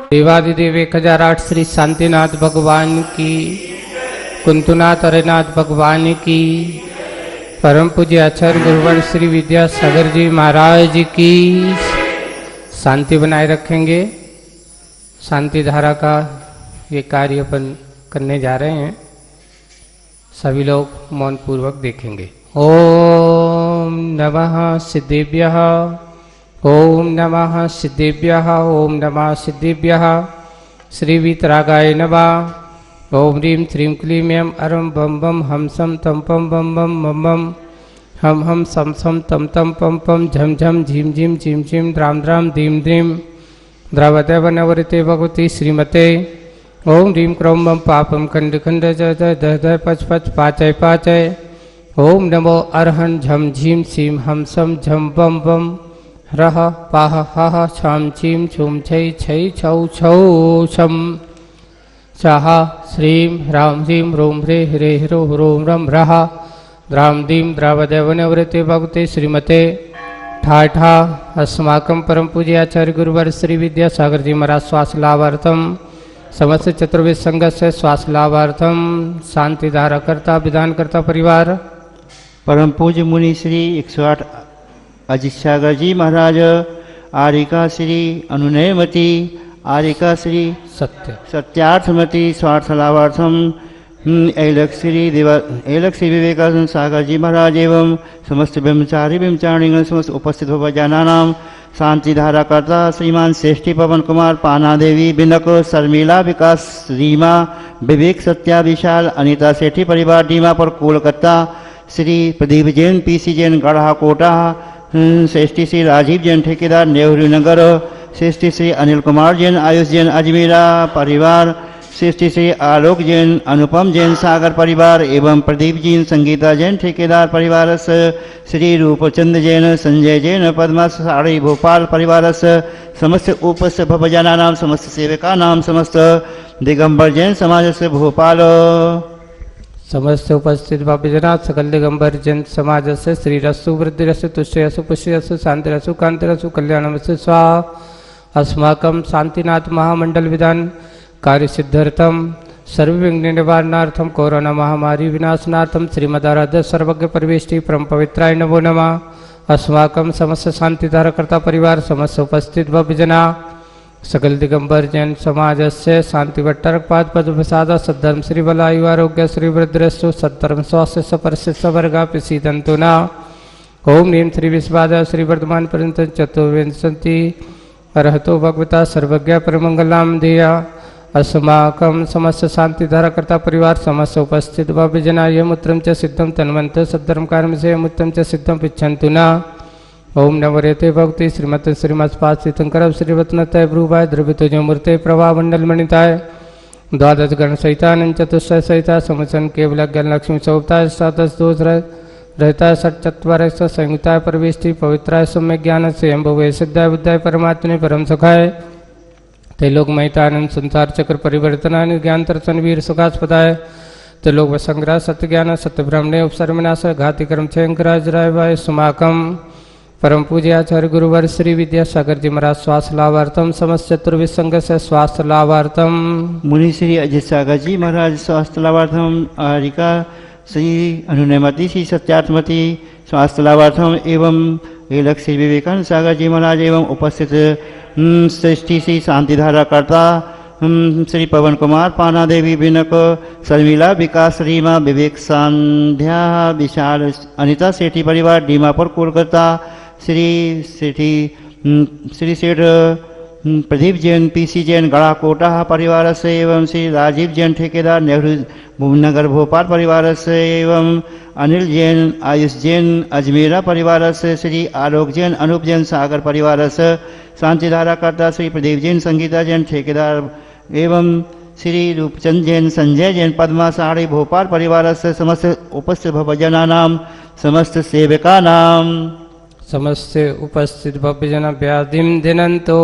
देवादिदेव 1008 श्री शांतिनाथ भगवान की, कुंतुनाथ हरिनाथ भगवान की, परम पूज्य आचार्य गुरुवर श्री विद्यासागर जी महाराज की। शांति बनाए रखेंगे। शांति धारा का ये कार्य अपन करने जा रहे हैं। सभी लोग मौन पूर्वक देखेंगे। ओम नमः सिद्धेभ्यः, ओम नमः सिद्धेभ्यः, ओम नमः सिद्धेभ्यः। श्री वीतरागाय नमः। ओम ह्रीं श्रीं क्लीं ऐं अरं बम बम हम सम तम पम बम बम मम बम हम हम सम सम तम तम पम पम झम झम झीम झीम झीम झीम द्राम द्राम धीम धीम द्रवते वनवरिते भगवती श्रीमते। ओम ह्रीं क्रौं बम पापम खंड खंड जय जय दह दह पच पच पाचय पाचय। ओम नमो अरहं झम झीम सीम हम सम झम बम बम रह पाह हह छाम छीम छुम छै छै छौ छौ छम चाह श्रीं ह्रां ह्रीं रोम ह्रे ह्रे ह्रो ह्रों रम रह द्रां दीं द्रावदेवनवृते भगवते श्रीमते। ठा ठा अस्माकं परम पूज्य आचार्य गुरुवर श्री विद्यासागर जी महाराज श्वास लाभार्थम समस्त चतुर्वेद संघ से श्वास लाभार्थम शांति धारा करता विधान करता परिवार। परम पूज्य मुनि श्री 108 अजित सागर जी महाराज, आरिका श्री अनुनयमती, आरिका श्री सत्यार्थमती स्वार्थ लाभार्थम ऐलक श्री विवेकानंद सागर जी महाराज एवं समस्त ब्रह्मचारी ब्रह्मचारिणी समस्त उपस्थित भवजानानां शांति धारा करता श्रीमान श्रेष्ठी पवन कुमार, पाना देवी, बिनक, शर्मिला, विकास, रीमा, विवेक, सत्या, विशाल, अनीता सेठी परिवार डीमापुर कोलकाता, श्री प्रदीप जैन, पीसी जैन गढ़ा कोटा, श्रेष्ठी श्री राजीव जैन ठेकेदार नेहरू नगर, श्रेष्ठी श्री अनिल कुमार जैन आयुष जैन अजमेरा परिवार, श्रेष्ठी श्री आलोक जैन अनुपम जैन सागर परिवार एवं प्रदीप जैन संगीता जैन ठेकेदार परिवार, श्री रूपचंद जैन संजय जैन पद्मा साड़ी भोपाल परिवार, समस्त उपस्थित भवजानानां समस्त सेवकानां समस्त दिगंबर जैन समाज से भोपाल, समस्त उपस्थित भवजना सकल दिगंबर जैन समाज से श्री रसु वृद्धि रसु तुष्य रसु पुष्य रसु शांति रसु कांति रसु कल्याणम से स्वाहा। अस्माकं शांतिनाथ महामंडल विधान कार्य सिद्धार्थम सर्वविघ्न निवारणार्थम कोरोना महामारी विनाशनार्थम श्रीमदाराध्य सर्वज्ञ परिवेष्टि परम पवित्राय नमो नमः। अस्माकं समस्त शांति धारकर्ता परिवार समस्त उपस्थित भवजना सकल दिगंबर जैन समाज से शांति भट्टरपाद पद प्रसाद सद्धर्म श्री बलायु आरोग्य श्री वृद्रस्सु सद्धर्म स्वास्थ्य सपरिशिष्ट वर्गा प्रसीदंतु न। ओम नीम श्री विस्वाद श्री वर्धमान पर्यंत चतुर्विंशति अर्हतो भगवता सर्वज्ञ परमंगलाम ध्येया। अस्माकं समस्त शांति धारकर्ता परिवार समस्त उपस्थित भवजना ये मूत्रं च सिद्धं तन्वन्त सद्धर्म कर्म से मूत्रं च सिद्धं पिच्छन्तु न। ओम नवरेते भक्ति श्रीमत श्रीमत्पास्थितं श्रीवत्नतय भ्रुवाय द्रवितुज मूर्ते प्रभा मंडल मणिताय द्वादश गण सहितानंद चतुष्टय सहिता समसन केवल ज्ञान लक्ष्मी सौताय सातस दोष रहता षट्चत्वार संहिताय परवेष्टि पवित्राय सम्य ज्ञान से अम्बुवे सिद्धाय बुद्धाय परमात्मने परम सुखाय तैलोक महितानंद संसार चक्र परिवर्तनानि ज्ञान दर्शन वीर सुखास्पदाय त्रिलोक संग्रह सत्य ज्ञान सत्य ब्रह्मणे उपसर्ग विनाश घाति कर्म छयंकराज राय वाय सुमाकम परम पूज्य आचार्य गुरुवर श्री विद्यासागर जी महाराज स्वास्थ्य लाभार्थम समस्त चतुर्वेद संघ से स्वास्थ्य लाभार्थम मुनि श्री अजित सागर जी महाराज स्वास्थ्य लाभार्थम, आरिका श्री अनुनयमती श्री सत्यार्थमती स्वास्थ्य लाभार्थम एवं ऐलक श्री विवेकानंद सागर जी महाराज एवं उपस्थित श्रेष्ठी श्री शांति धारा करता श्री पवन कुमार, पाना देवी, बिनक, शर्मिला, विकास, रीमा, विवेक, संध्या, विशाल, अनीता सेठी परिवार डीमापुर कोलकाता, श्री सेठ प्रदीप जैन, पीसी जैन गढ़ा कोटा परिवार से एवं श्री राजीव जैन ठेकेदार नेहरू नगर भोपाल परिवार से एवं अनिल जैन आयुष जैन अजमेरा परिवार से श्री आलोक जैन अनूप जैन सागर परिवार से शांति धारा करता श्री प्रदीप जैन संगीता जैन ठेकेदार एवं श्री रूपचंद जैन संजय जैन पद्मा साड़ी भोपाल परिवार से समस्त उपस्थित भवजनानां समस्त सेवकानां समस्त उपस्थित भवजना व्याधिं धिनन्तो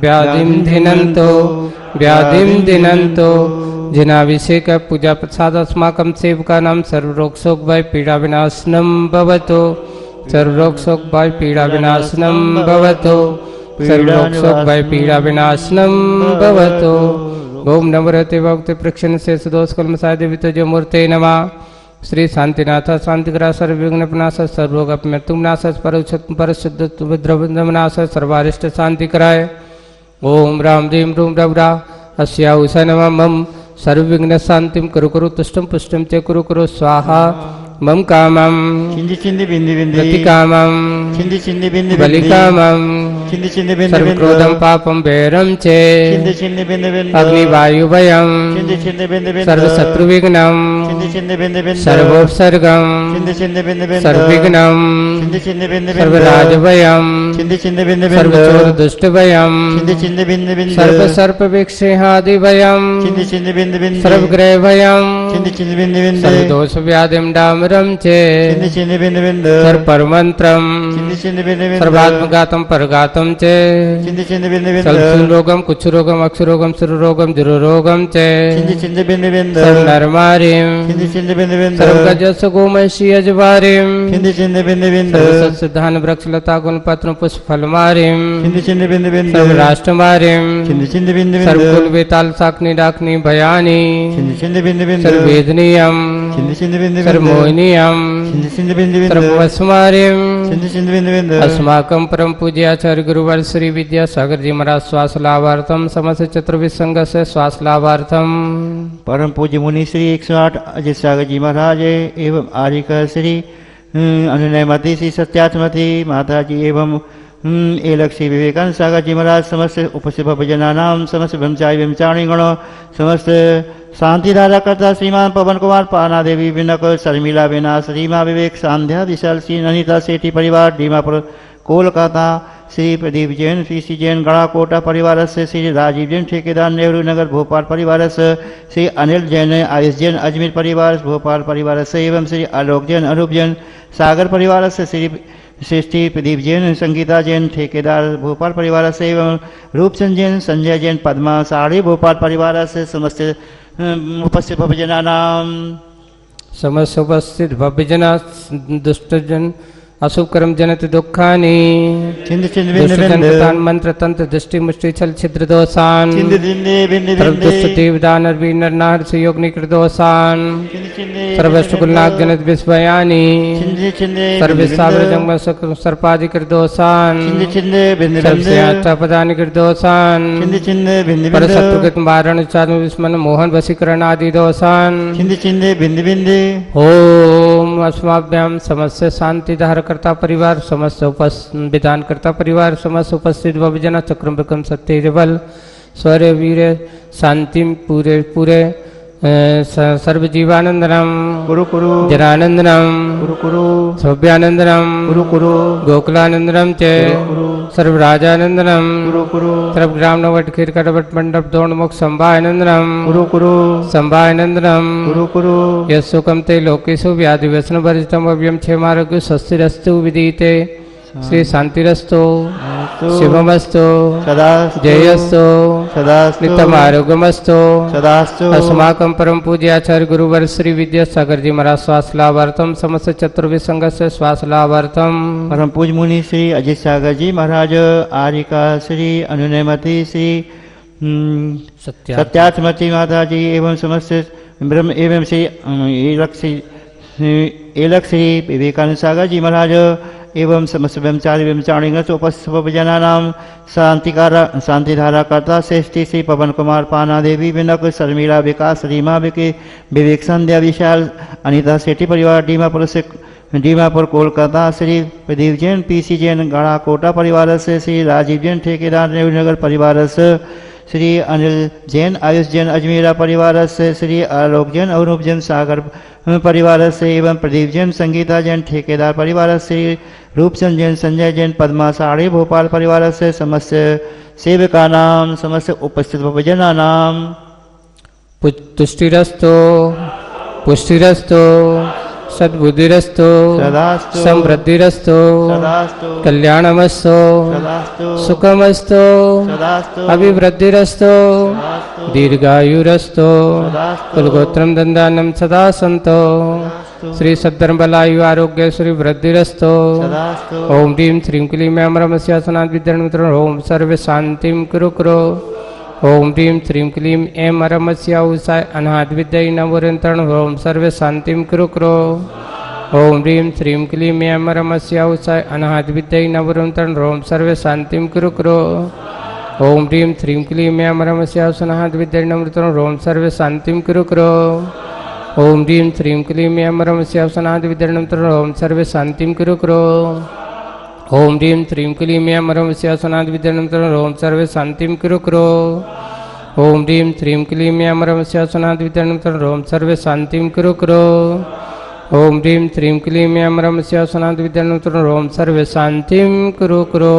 व्याधिं धिनन्तो व्याधिं धिनन्तो जिनाभिषेक पूजा प्रसाद अस्माकं सेवकानां सर्वरोग शोक भय पीड़ा विनाशनं भवतु सर्वरोग शोक भय पीड़ा विनाशनम भवतु सर्वरोग शोक भय पीड़ा विनाशनम भवतु। ओम नमोते भक्ति प्रक्षण शेष दोष कलमसाय देवित जो मूर्ते नमः। श्री शांतिनाथ शांतिग्रह सर्वविघ्ननाश सर्वोगमृत्युनाश परशुद्ध विद्रवनाश सर्वारिष्ट शांति कराय। ओम राम रीम रूम रवरा अस्या उषा नमः। मम सर्वविघ्न शांतिम कुरु कुरु तुष्टम पुष्टम च कुरु कुरु स्वाहा। मम कामम चिंदी चिंदी बिंदी बिंदी गति कामम चिंदी चिंदी बिंदी बलि कामम चिंदी चिंदी बिंदी सर्व क्रोधम पापम वैरम चे चिंदी चिंदी बिंदी बिंदी अग्नि वायु भयम चिंदी चिंदी बिंदी बिंदी सर्व शत्रु विघ्नम चिंदी चिंदी बिंदी बिंदी सर्वोपसर्गम चिंदी चिंदी बिंदी बिंदी सर्वविघ्नम चिंदी चिंदी बिंदी सर्व बिंदी राज भयम चिंदी चिंदी बिंदी सर्व बिंदी चोर दुष्ट भयम चिंदी चिंदी बिंदी बिंदी सर्व सर्प विक्षेहादि भयम चिंदी चिंदी बिंदी बिंदी सर्व ग्रह भयम चिंदी चिंदी बिंदी बिंदी सर्व दोष व्याधिम डामरम चे चिंदी चिंदी बिंदी बिंदी सर्व परमंत्रम चिंदी चिंदी बिंदी बिंदी सर्वात्मघातम परघातम चे चिंदी चिंदी बिंदी बिंदी सर्व रोगम कुछ रोगम अक्षु रोगम सुर रोगम जरो रोगम चे चिंदी चिंदी बिंदी बिंदी सर्व नरमारिम चिंदी चिंदी बिंदी बिंदी सर्व गजस गोमशी अजवारिम चिंदी चिंदी बिंदी बिंदी सर्व सस्य धान वृक्ष लता गुण पत्र पुष्प फलमारिम चिंदी चिंदी बिंदी बिंदी सर्व राष्ट्रमारिम चिंदी चिंदी बिंदी सर्व बिंदी कुल वेताल साकनी डाकनी भयानी चिंदी चिंदी बिंदी बिंदी सर्व वेदनीयम चिंदी चिंदी बिंदी सर्व बिंदी मोहिनीयम चिंदी चिंदी बिंदी बिंदी सर्व वसुमारिम चिंदी चिंदी बिंदी बिंदी अस्माकं परम पूज्य आचार्य गुरुवर श्री विद्यासागर जी महाराज श्वास लाभार्थम समस्त चतुर्विद संघ से श्वास लाभार्थम। परम पूज्य मुनि श्री 108 अजित सागर जी महाराज एवं आर्यकर श्री अनुनयमती श्री सत्यात्मती माता जी एवं एलक श्री विवेकानंद सागर जी महाराज समस्त उपस्थित भजनानाम समस्त ब्रह्मचारी ब्रह्मचारिणी गण समस्त शांति धारा करता श्रीमान पवन कुमार पाना देवी विनक शर्मिला विनाश रीमा विवेक सांध्या विशाल श्री अनिता सेठी परिवार डीमापुर कोलकाता श्री प्रदीप जैन श्री जैन गणाकोटा परिवार से श्री राजीव जैन ठेकेदार नेहरू नगर भोपाल परिवार से श्री अनिल जैन आयुष जैन अजमेर परिवार भोपाल परिवार से एवं श्री आलोक जैन अनूप जैन सागर परिवार से श्री प्रदीप जैन संगीता जैन ठेकेदार भोपाल परिवार से एवं रूपचंद जैन संजय जैन पद्मा साड़ी भोपाल परिवार से समस्त उपस्थित भवजना नाम समस्त उपस्थित भवजना दुष्टजन अशुभ कर्म जनत दुखानि चिंद चिंद दुष्टजन मंत्र तंत्र दृष्टि मुष्टि छल छिद्र दोषान दुष्ट देव दानर वीर नार से योग निकृत दोषान सर्वस्व कुलनाग जनत विस्वयानी सर्वसावर जंगम सर्पादि कृत दोषान सर्वसे आष्टा पदानि कृत दोषान पर शत्रुकृत मारण चारु विस्मन मोहन वशीकरण आदि दोषान ओम अस्माभ्याम समस्त शांति धार करता परिवार समस्त विधान करता परिवार समस्त उपस्थित भवजना चक्रम विक्रम सत्य बल स्वर्य वीर शांति पूरे पूरे सर्व जीवानंदनम कुरु कुरु जनानंदनम कुरु कुरु सौभ्यानंदनम कुरु कुरु गोकुलानंदनम चे सर्व राजानंदनम कुरु कुरु सर्व ग्राम नवट खीर कटवट मंडप दोणमुख संभानंदनम कुरु कुरु संभानंदनम कुरु कुरु यशोकम ते लोकेशु व्याधि व्यसन वर्जितम अव्यम क्षेमारोग्य स्वस्तिरस्तु विदीते श्री शांतिरस्तु शिवमस्तु सदा जयस्तु सदा नित्यम आरोग्यमस्तु सदास्तु अस्माकं परम पूज्य आचार्य गुरुवर श्री विद्यासागर जी महाराज श्वास लाभार्थम समस्त चतुर्विद संघ से श्वास लाभार्थम। परम पूज्य मुनि श्री अजित सागर जी महाराज आर्यका श्री अनुनयमती श्री सत्यात्मती माता जी एवं समस्त ब्रह्म एवं श्री एलक श्री विवेकानंद सागर जी महाराज एवं समस्त ब्रह्मचारी ब्रह्मचारिणी उपस्थित जनानाम शांतिधारा करता श्रेष्ठी श्री पवन कुमार पाना देवी विनक शर्मिला विकास रीमा विवेक संध्या विशाल अनिता सेठी परिवार डीमापुर कोलकाता श्री प्रदीप जैन पीसी जैन गणाकोटा परिवार से श्री राजीव जैन ठेकेदार नेहरू नगर परिवार से श्री अनिल जैन आयुष जैन अजमेरा परिवार से श्री आलोक जैन अनूप जैन सागर परिवार से एवं प्रदीप जैन संगीता जैन ठेकेदार परिवार से रूपचंद जैन संजय जैन पद्मा साड़ी भोपाल परिवार से समस्त सेवका नाम समस्त उपस्थित भवजना नाम तुष्टिरस्तो पुष्टिरस्तो सद्बुद्धिरस्तो सदास्तु समृद्धिरस्तो सदास्तु कल्याणमस्तो सदास्तु सुखमस्तो सदास्तु अभिवृद्धिरस्तो दीर्घायुरस्तो सदास्तु कुलगोत्रम दंदानम सदा संतो श्री सद्धर्म बलायु आरोग्य श्री वृद्धिरस्तो ओम ह्रीं श्रीं क्लीं ऐं विद्यामित्र ओम सर्व शांतिं कुरु कुरु ओम ह्रीं श्रीं क्लीं ऐं अरमस्याउषाय अनाथ विद्यै नवोरंतरण ओम सर्व शांतिं कुरु कुरु ओम ह्रीं श्रीं क्लीं ऐं अरमस्याउषाय अनाथ विद्यै नवोरंतरण ओम सर्व शांतिं कुरु कुरु ओम ह्रीं श्रीं क्लीं ऐं अरमस्याउषाय अनाथ विद्यै नवोरंतरण ओम सर्व शांतिं कुरु कुरु ओम ह्रीं श्रीं क्लीं ऐं अरमस्याउषाय अनाथ विद्यै नवोरंतरण ओम सर्व शांतिं कुरु कुरु ओम ह्रीं श्रीं क्लीं ऐं अरमस्याउषाय अनाथ विद्यै नवोरंतरण ओम सर्व शांतिं कुरु कुरु ओम ह्रीं श्रीं क्लीं ऐं अरमस्याउषाय अनाथ विद्यै नवोरंतरण ओम सर्व शांतिं कुरु कुरु ओम ह्रीं श्रीं क्लीं ऐं अरमस्याउषाय अनाथ विद्यै नवोरंतरण ओम सर्व शांतिं कुरु कुरु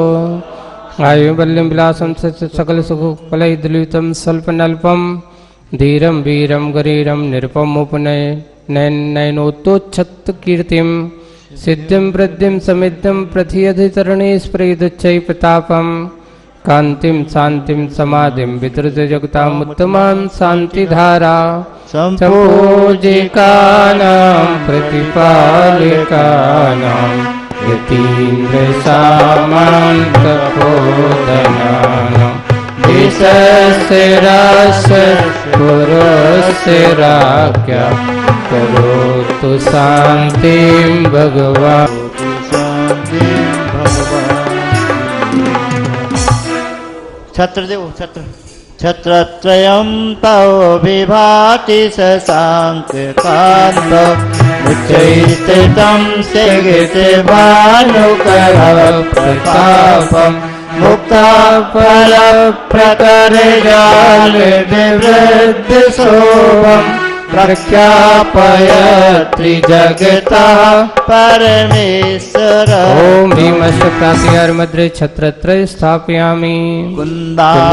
आयुर्बल्यं विलासं सकल सुखफलैर्दुलितं स्वल्पनल्पं धीरं वीरं गरीरं निरुपमुपनय नयनोत्तोच्छत्कीर्तिं सिद्धिं वृद्धिं समिद्धं प्रथियधितरणे स्फुरयदुच्चै प्रतापं कान्तिं शान्तिं समाधिं विद्रुतजगतामुत्तमां शान्तिधारा सम्पूजिकानां प्रतिपालिकानां यतीन्द्रसामन्तपोदनानां देशस्य रास्य पुरस्य राज्ञा करोतु शान्तिं भगवान् छत्रदेव छत्र छत्रत्रयं तव विभाति शशाङ्ककान्त उच्चैस्थितं शेगितभानुकर प्रतापं मुक्ताफलप्रकरजालविवृद्धशोभं प्रख्यापयत्रि जगतः परमेश्वर ओम भीमश्वप्रातिहारमध्ये छत्रत्रय स्थापयामि कुन्दावदाते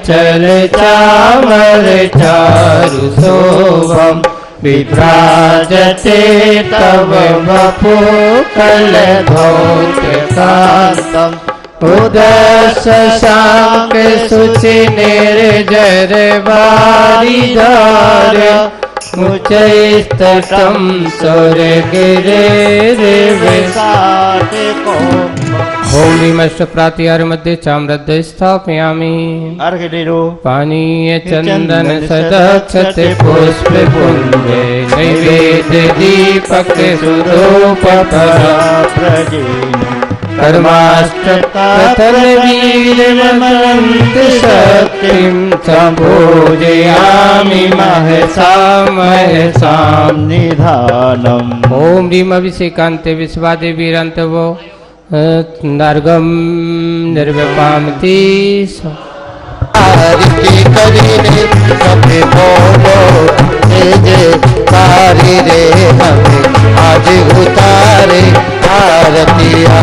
चलचामर चारुशोभं विभ्राजते तव वपु कलधौतकान्तम् उदशशांक शुचि निर्जर बारिदार मुचैस्तटं स्वर्गिरिविसाटिको ओम भीमश्वप्रातिहारमध्ये चाम्रद्वय स्थापयामि पानीय चंदन सदक्षते पुष्प पुंजे नैवेद्य दीपक सुधूप कर्माष्टकथनवीरमनन्त शक्तिं सम्पूजयामि महसां निधानम् ओम ह्रीं अभिषेकान्ते विश्वादेवीरान्तवो नर्गं निर्विपामति करीने कभी बोलो जे कारी रे हमें आज उतारे आरतिया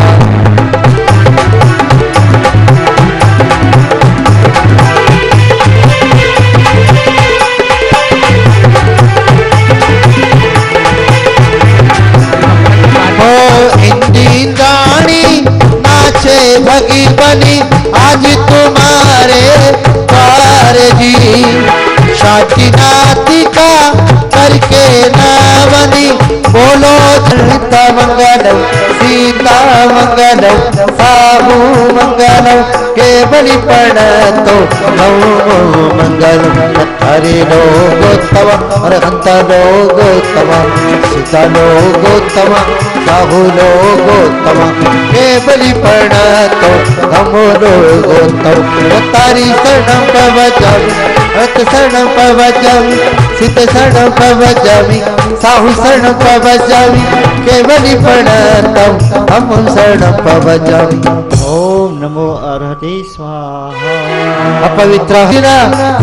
भगी बनी आज तुम्हारे द्वार जी शांति नातिका करके ना बनी बोलो सीता मंगलम सीता मंगलम साबू मंगलम के बलि प्रणतो नमो मंगलम हरे लोगोत्तम अरहंत लोगोत्तम सीता लोगोत्तम साहू लोगोत्तम के बलि प्रणतो नमो लोगोत्तम तारी शरणं प्रवचामि रत शरणं प्रवचामि सीत शरणं प्रवचामि साहू शरणं प्रवचामि के बलि प्रणतं हम शरणं प्रवचामि ओम नमो अर्हते स्वाहा अपवित्र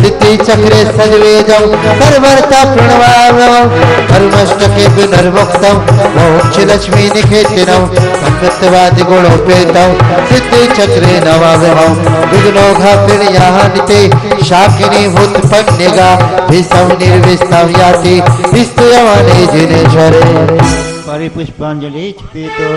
सिद्धि चक्रे सद्वेदं सर्वथा प्रणवामं धर्मष्टके विनर्मुक्तं मोक्ष लक्ष्मी निकेतनं संकृतवादि गुणोपेतं सिद्धि चक्रे नवामं विघ्नोघापिणयानिते शाकिनी भूतपन्यगा विसं निर्विस्तं याति विस्तयवने जिनेश्वरे परिपुष्पांजलि चिपेतो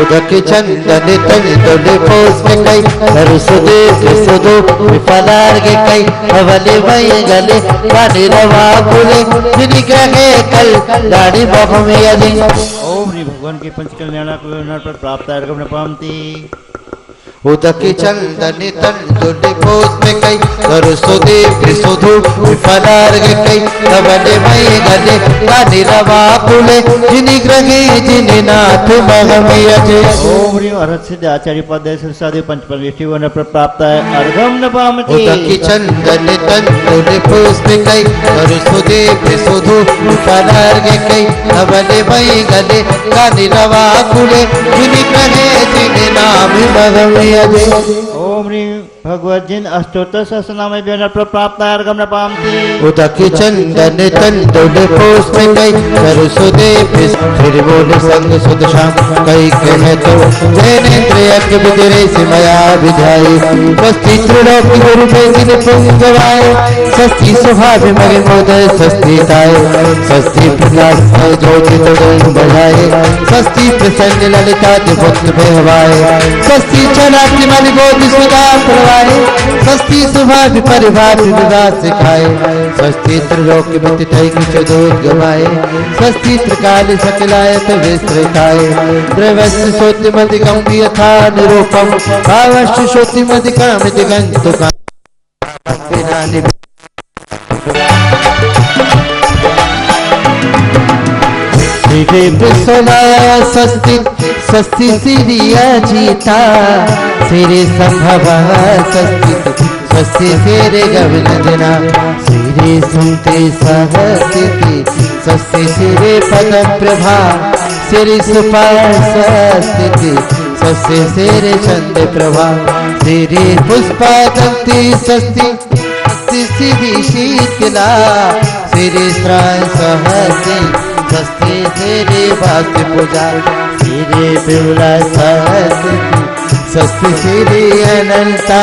उदक चंदन तन तोले पोस में कई सुदे सुदो विफलार्गे कई हवले मई गले वाले रवा पुले जिनी कहे कल दाढ़ी बाबा में यदि ओम श्री भगवान के पंच कल्याण पर प्राप्त अर्घम पामती उदक चंदन तन तोले पोस में कई सुदे सुदो विफलार्गे कई हवले मई गले वाले रवा पुले जिनी कहे जिनी नाथ बाबा में यदि ओम श्री अरहत सिद्ध आचार्य पद साधु पंच परमेष्टि वन पर प्राप्त है अर्घम न पामती उदकी चंदन तन तोले पोस में कई सुदे सुदो विफलार्गे कई हवले मई गले वाले रवा पुले जिनी कहे जिनी नाम बाबा में ओम ह्रीं भगवत जिन अष्टोत्तर सहस्रनाम पर प्राप्त अर्घम न पामती उदकी चंदन तन तोले पोस में कई सुदे फिर बोले संग सुद शाम कई कहे तो जैनेन्द्र बिजरे से मया विधाई स्वस्ति त्रिलोक गुरु जिन पुंग गवाए सस्ती स्वभाव मगे मोदय सस्तीताए सस्ती प्रकाश ज्योति तो बढ़ाए सस्ती प्रसन्न ललिता पुत्र में हवाए सस्ती चलाती मन गोद सुधा करवाए सस्ती स्वभाव परिवार विवाह सिखाए सस्ती त्रिलोक मिथितै कुछ दूध गवाए सस्ती त्रिकाल सकलायत विस्तृताय द्रवस्य श्रोतिमधिकं यथा निरूपम भावस्य श्रोतिमधिकं दिगंतुकं श्री विश्वना सस्ती सस्ती सिरिया जीता सिरे संभव सस्ती सस्ती सिरे गविनंदना सिरे सुनते सहस्ती सस्ती सिरे पद प्रभा सिरे सुपास्ती सस्ती सिरे चंद प्रभा सिरे पुष्पादंती सस्ती सस्ती सिरि शीतला सिरे श्राय सहस्ती सस्ते तेरे वास्ते पूजा सिरे बिमला सहस्ती सस्ते सिरे अनंता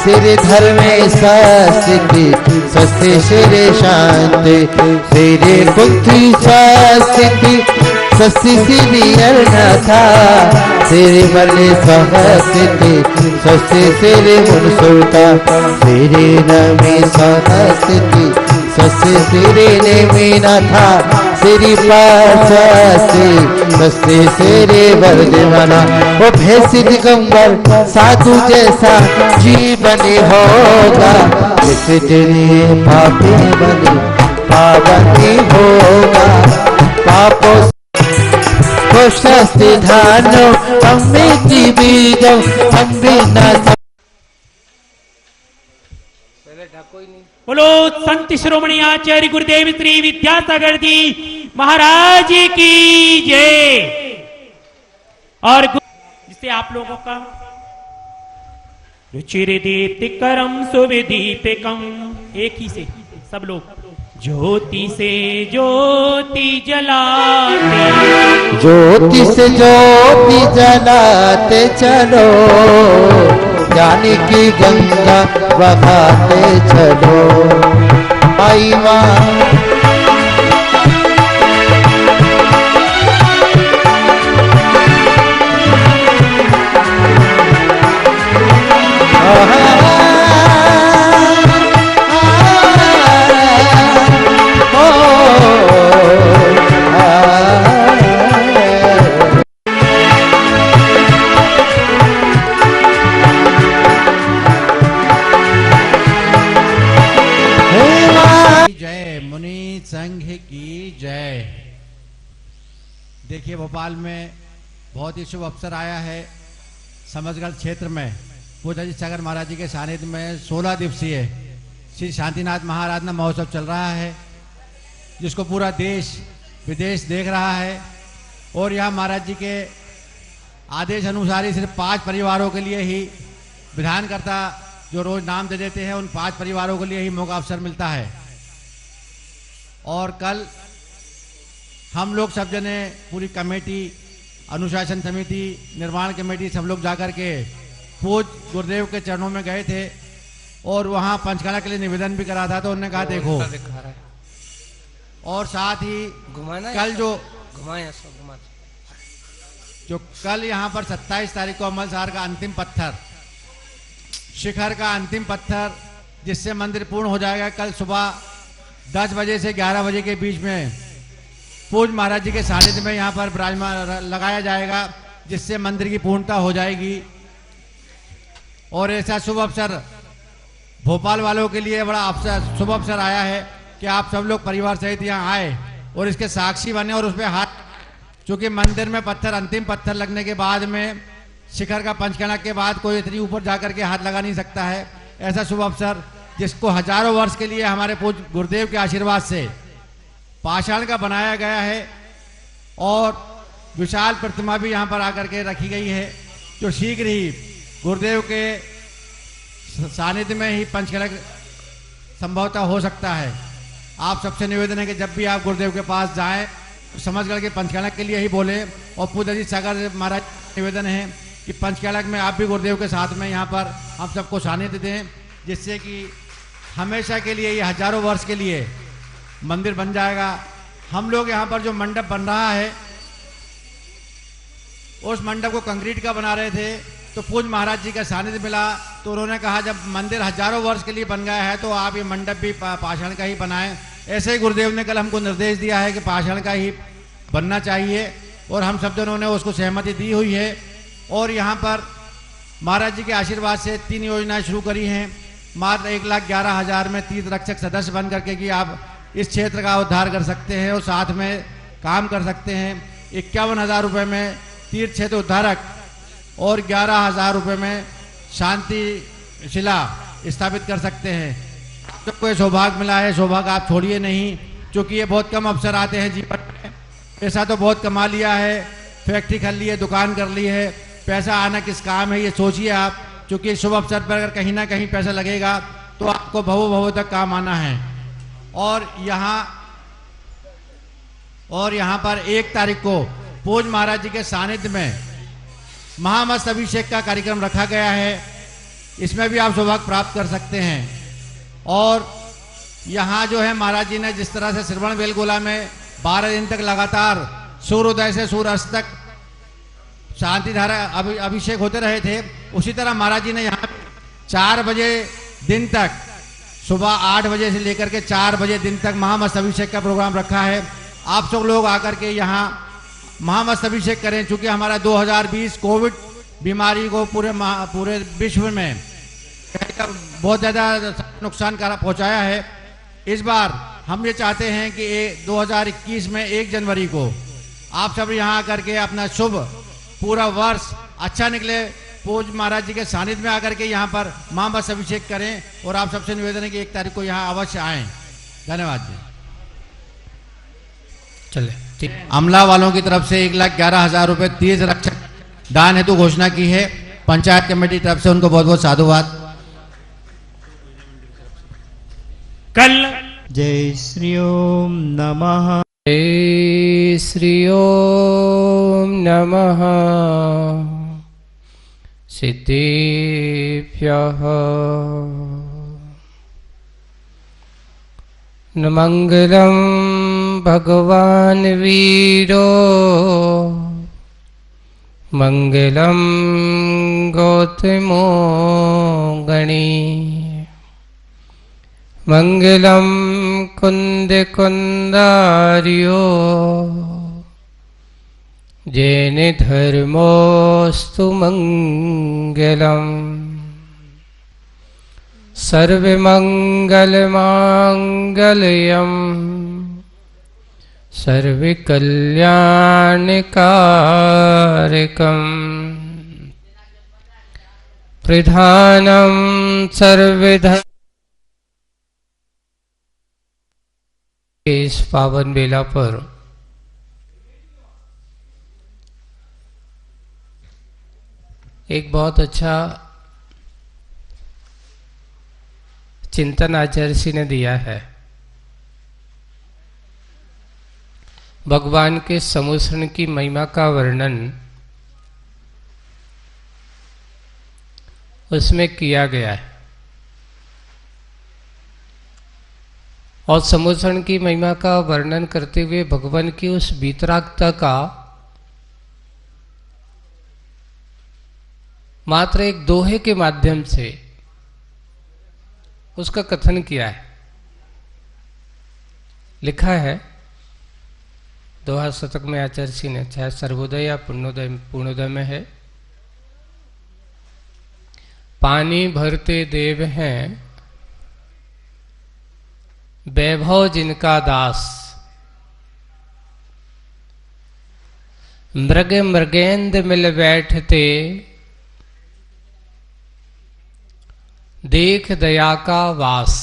सिरे धर्मे सस्ती सस्ते सिरे शांति सिरे कुंती सस्ती सस्ती सिरे अनंता सिरे बल्ले सहस्ती सस्ते सिरे मुनसुता सिरे नमी सहस्ती सस्ते सिरे ने मीना था सिरी पासी सस्ते सिरे वर्धमाना वो भैंसी दिगंबर साधु जैसा जीवन होगा इस दिन पापी बने पावनी होगा पापों को शस्ति धानो अम्मे की बीजों अम्बे ना बोलो संत शिरोमणि आचार्य गुरुदेव श्री विद्यासागर जी महाराज की जय। और जिससे आप लोगों का रुचिर दीप्तिकरम सुविदीपिकम एक ही से सब लोग ज्योति से ज्योति जलाते ज्योति से ज्योति जलाते चलो ज्ञानी की गंगा बहाते चलो आई माँ देखिए भोपाल में बहुत ही शुभ अवसर आया है। समझगढ़ क्षेत्र में पूज्य अजीत सागर महाराज जी के सानिध्य में 16 दिवसीय श्री शांतिनाथ महाराधना महोत्सव चल रहा है, जिसको पूरा देश विदेश देख रहा है। और यहाँ महाराज जी के आदेश अनुसार ही सिर्फ 5 परिवारों के लिए ही विधानकर्ता जो रोज नाम दे देते हैं, उन 5 परिवारों के लिए ही मौका अवसर मिलता है। और कल हम लोग सब जने पूरी कमेटी, अनुशासन समिति, निर्माण कमेटी सब लोग जाकर के पूज्य गुरुदेव के चरणों में गए थे और वहाँ पंचकला के लिए निवेदन भी करा था। तो उन्होंने कहा देखो, और साथ ही कल जो जो कल यहाँ पर 27 तारीख को अमलसार का अंतिम पत्थर, शिखर का अंतिम पत्थर, जिससे मंदिर पूर्ण हो जाएगा, कल सुबह 10 बजे से 11 बजे के बीच में पूज्य महाराज जी के सानिध्य में यहाँ पर विराजमान लगाया जाएगा, जिससे मंदिर की पूर्णता हो जाएगी। और ऐसा शुभ अवसर भोपाल वालों के लिए बड़ा अवसर, शुभ अवसर आया है कि आप सब लोग परिवार सहित यहाँ आए और इसके साक्षी बने और उसमें हाथ, चूंकि मंदिर में पत्थर, अंतिम पत्थर लगने के बाद में शिखर का पंचकणक के बाद कोई इतनी ऊपर जाकर के हाथ लगा नहीं सकता है। ऐसा शुभ अवसर जिसको हजारों वर्ष के लिए हमारे पूज्य गुरुदेव के आशीर्वाद से पाषाण का बनाया गया है और विशाल प्रतिमा भी यहाँ पर आकर के रखी गई है, जो शीघ्र ही गुरुदेव के सानिध्य में ही पंचकणक संभवतः हो सकता है। आप सबसे निवेदन है कि जब भी आप गुरुदेव के पास जाएं तो समझ करके पंचकणक के लिए ही बोले। और पूज्य जी सागर महाराज निवेदन है कि पंचकणक में आप भी गुरुदेव के साथ में यहाँ पर हम सबको सानिध्य दें, जिससे कि हमेशा के लिए, ये हजारों वर्ष के लिए मंदिर बन जाएगा। हम लोग यहाँ पर जो मंडप बन रहा है, उस मंडप को कंक्रीट का बना रहे थे, तो पूज्य महाराज जी का सानिध्य मिला, तो उन्होंने कहा जब मंदिर हजारों वर्ष के लिए बन गया है तो आप ये मंडप भी पाषाण का ही बनाएं। ऐसे ही गुरुदेव ने कल हमको निर्देश दिया है कि पाषाण का ही बनना चाहिए और हम सब जनों ने उसको सहमति दी हुई है। और यहाँ पर महाराज जी के आशीर्वाद से 3 योजनाएं शुरू करी हैं। मात्र 1,11,000 में तीर्थ रक्षक सदस्य बन करके कि आप इस क्षेत्र का उद्धार कर सकते हैं और साथ में काम कर सकते हैं। 51,000 रुपये में तीर्थ क्षेत्र उद्धारक और 11,000 रुपये में शांति शिला स्थापित कर सकते हैं। तो कोई सौभाग्य मिला है, सौभाग्य आप छोड़िए नहीं, क्योंकि ये बहुत कम अवसर आते हैं जीवन में। पैसा तो बहुत कमा लिया है, फैक्ट्री कर ली है, दुकान कर ली है, पैसा आना किस काम है ये सोचिए आप, क्योंकि शुभ अवसर पर अगर कहीं ना कहीं पैसा लगेगा तो आपको भवो भवो तक काम आना है। और यहाँ पर 1 तारीख को पूज्य महाराज जी के सानिध्य में महामस्त अभिषेक का कार्यक्रम रखा गया है। इसमें भी आप सौभाग्य प्राप्त कर सकते हैं। और यहाँ जो है महाराज जी ने जिस तरह से श्रवण बेलगोला में 12 दिन तक लगातार सूर्योदय से सूर्यास्त तक शांति धारा अभिषेक होते रहे थे, उसी तरह महाराज जी ने यहाँ 4 बजे दिन तक, सुबह 8 बजे से लेकर के 4 बजे दिन तक महामस्त अभिषेक का प्रोग्राम रखा है। आप सब लोग आकर के यहाँ महामस्त अभिषेक करें, चूंकि हमारा 2020 कोविड बीमारी को पूरे विश्व में बहुत ज़्यादा नुकसान पहुंचाया है। इस बार हम ये चाहते हैं कि 2021 में 1 जनवरी को आप सब यहाँ आकर के अपना शुभ पूरा वर्ष अच्छा निकले, पूज्य महाराज जी के सानिध्य में आकर के यहाँ पर महामस्त अभिषेक करें। और आप सबसे निवेदन है कि 1 तारीख को यहाँ अवश्य आएँ। धन्यवाद जी। चले अमला वालों की तरफ से 1,11,000 रुपये तीर्थ रक्षक दान हेतु घोषणा की है। पंचायत कमेटी की तरफ से उनको बहुत बहुत साधुवाद। कल जय श्री ओम नमः। जय श्री ओम नमः। सिद्धेभ्यः न मंगलम भगवान वीरो मंगलम गौतमो गणी मंगलम कुंद कुंदार्यो जैन धर्मोस्तु मंगलम सर्वमंगल मांगल्यम सर्वकल्याणकारकम प्रधानम सर्वधर्म। इस पावन बेला पर एक बहुत अच्छा चिंतन आचार्य जी ने दिया है। भगवान के समुद्रण की महिमा का वर्णन उसमें किया गया है और समुद्रण की महिमा का वर्णन करते हुए भगवान की उस वीतरागता का मात्र एक दोहे के माध्यम से उसका कथन किया है। लिखा है दोहा शतक में आचार्य जी ने, चाहे सर्वोदय या पूर्णोदय में है। पानी भरते देव हैं वैभव जिनका दास, मृग मृगेंद्र मिल बैठते देख दया का वास।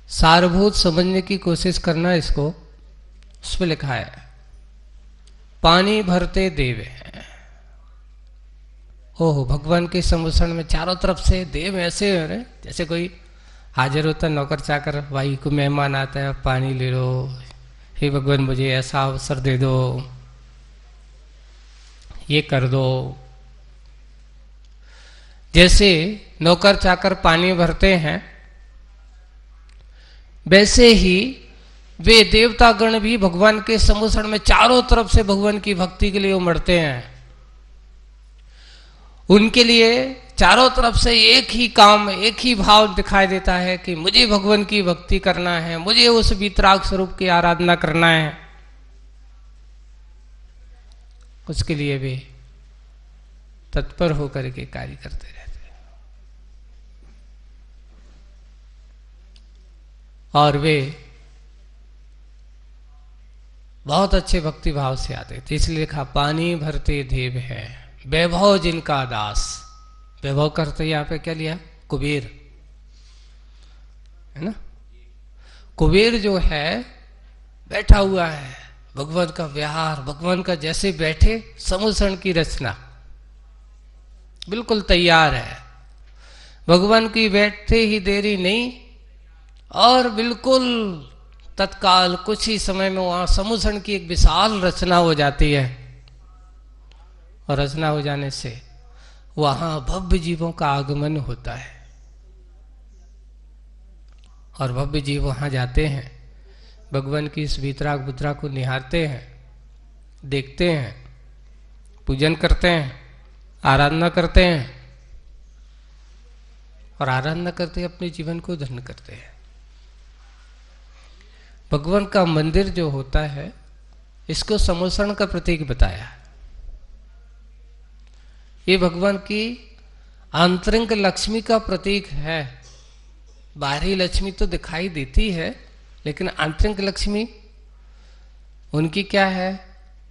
सारभूत समझने की कोशिश करना इसको, उसमें लिखा है पानी भरते देव हैं। ओहो, भगवान के संभूषण में चारों तरफ से देव ऐसे हो रहे जैसे कोई हाजिर होता नौकर चाकर, भाई को मेहमान आता है, पानी ले लो, हे भगवान मुझे ऐसा अवसर दे दो, ये कर दो। जैसे नौकर चाकर पानी भरते हैं, वैसे ही वे देवतागण भी भगवान के संभूषण में चारों तरफ से भगवान की भक्ति के लिए उमड़ते हैं। उनके लिए चारों तरफ से एक ही काम, एक ही भाव दिखाई देता है कि मुझे भगवान की भक्ति करना है, मुझे उस वीतराग स्वरूप की आराधना करना है। उसके लिए वे तत्पर होकर के कार्य करते रहते हैं और वे बहुत अच्छे भक्ति भाव से आते थे। इसलिए लिखा पानी भरते देव है वैभव जिनका दास। वैभव करते यहाँ पे क्या लिया? कुबेर, है ना। कुबेर जो है बैठा हुआ है, भगवान का व्यवहार, भगवान का जैसे बैठे संभूषण की रचना बिल्कुल तैयार है। भगवान की बैठते ही देरी नहीं और बिल्कुल तत्काल कुछ ही समय में वहां संभूषण की एक विशाल रचना हो जाती है। और रचना हो जाने से वहां भव्य जीवों का आगमन होता है और भव्य जीव वहां जाते हैं, भगवान की इस वीतराग मुद्रा को निहारते हैं, देखते हैं, पूजन करते हैं, आराधना करते हैं और आराधना करते हैं अपने जीवन को धन्य करते हैं। भगवान का मंदिर जो होता है इसको संभूषण का प्रतीक बताया। ये भगवान की आंतरिक लक्ष्मी का प्रतीक है। बाहरी लक्ष्मी तो दिखाई देती है लेकिन आंतरिक लक्ष्मी उनकी क्या है?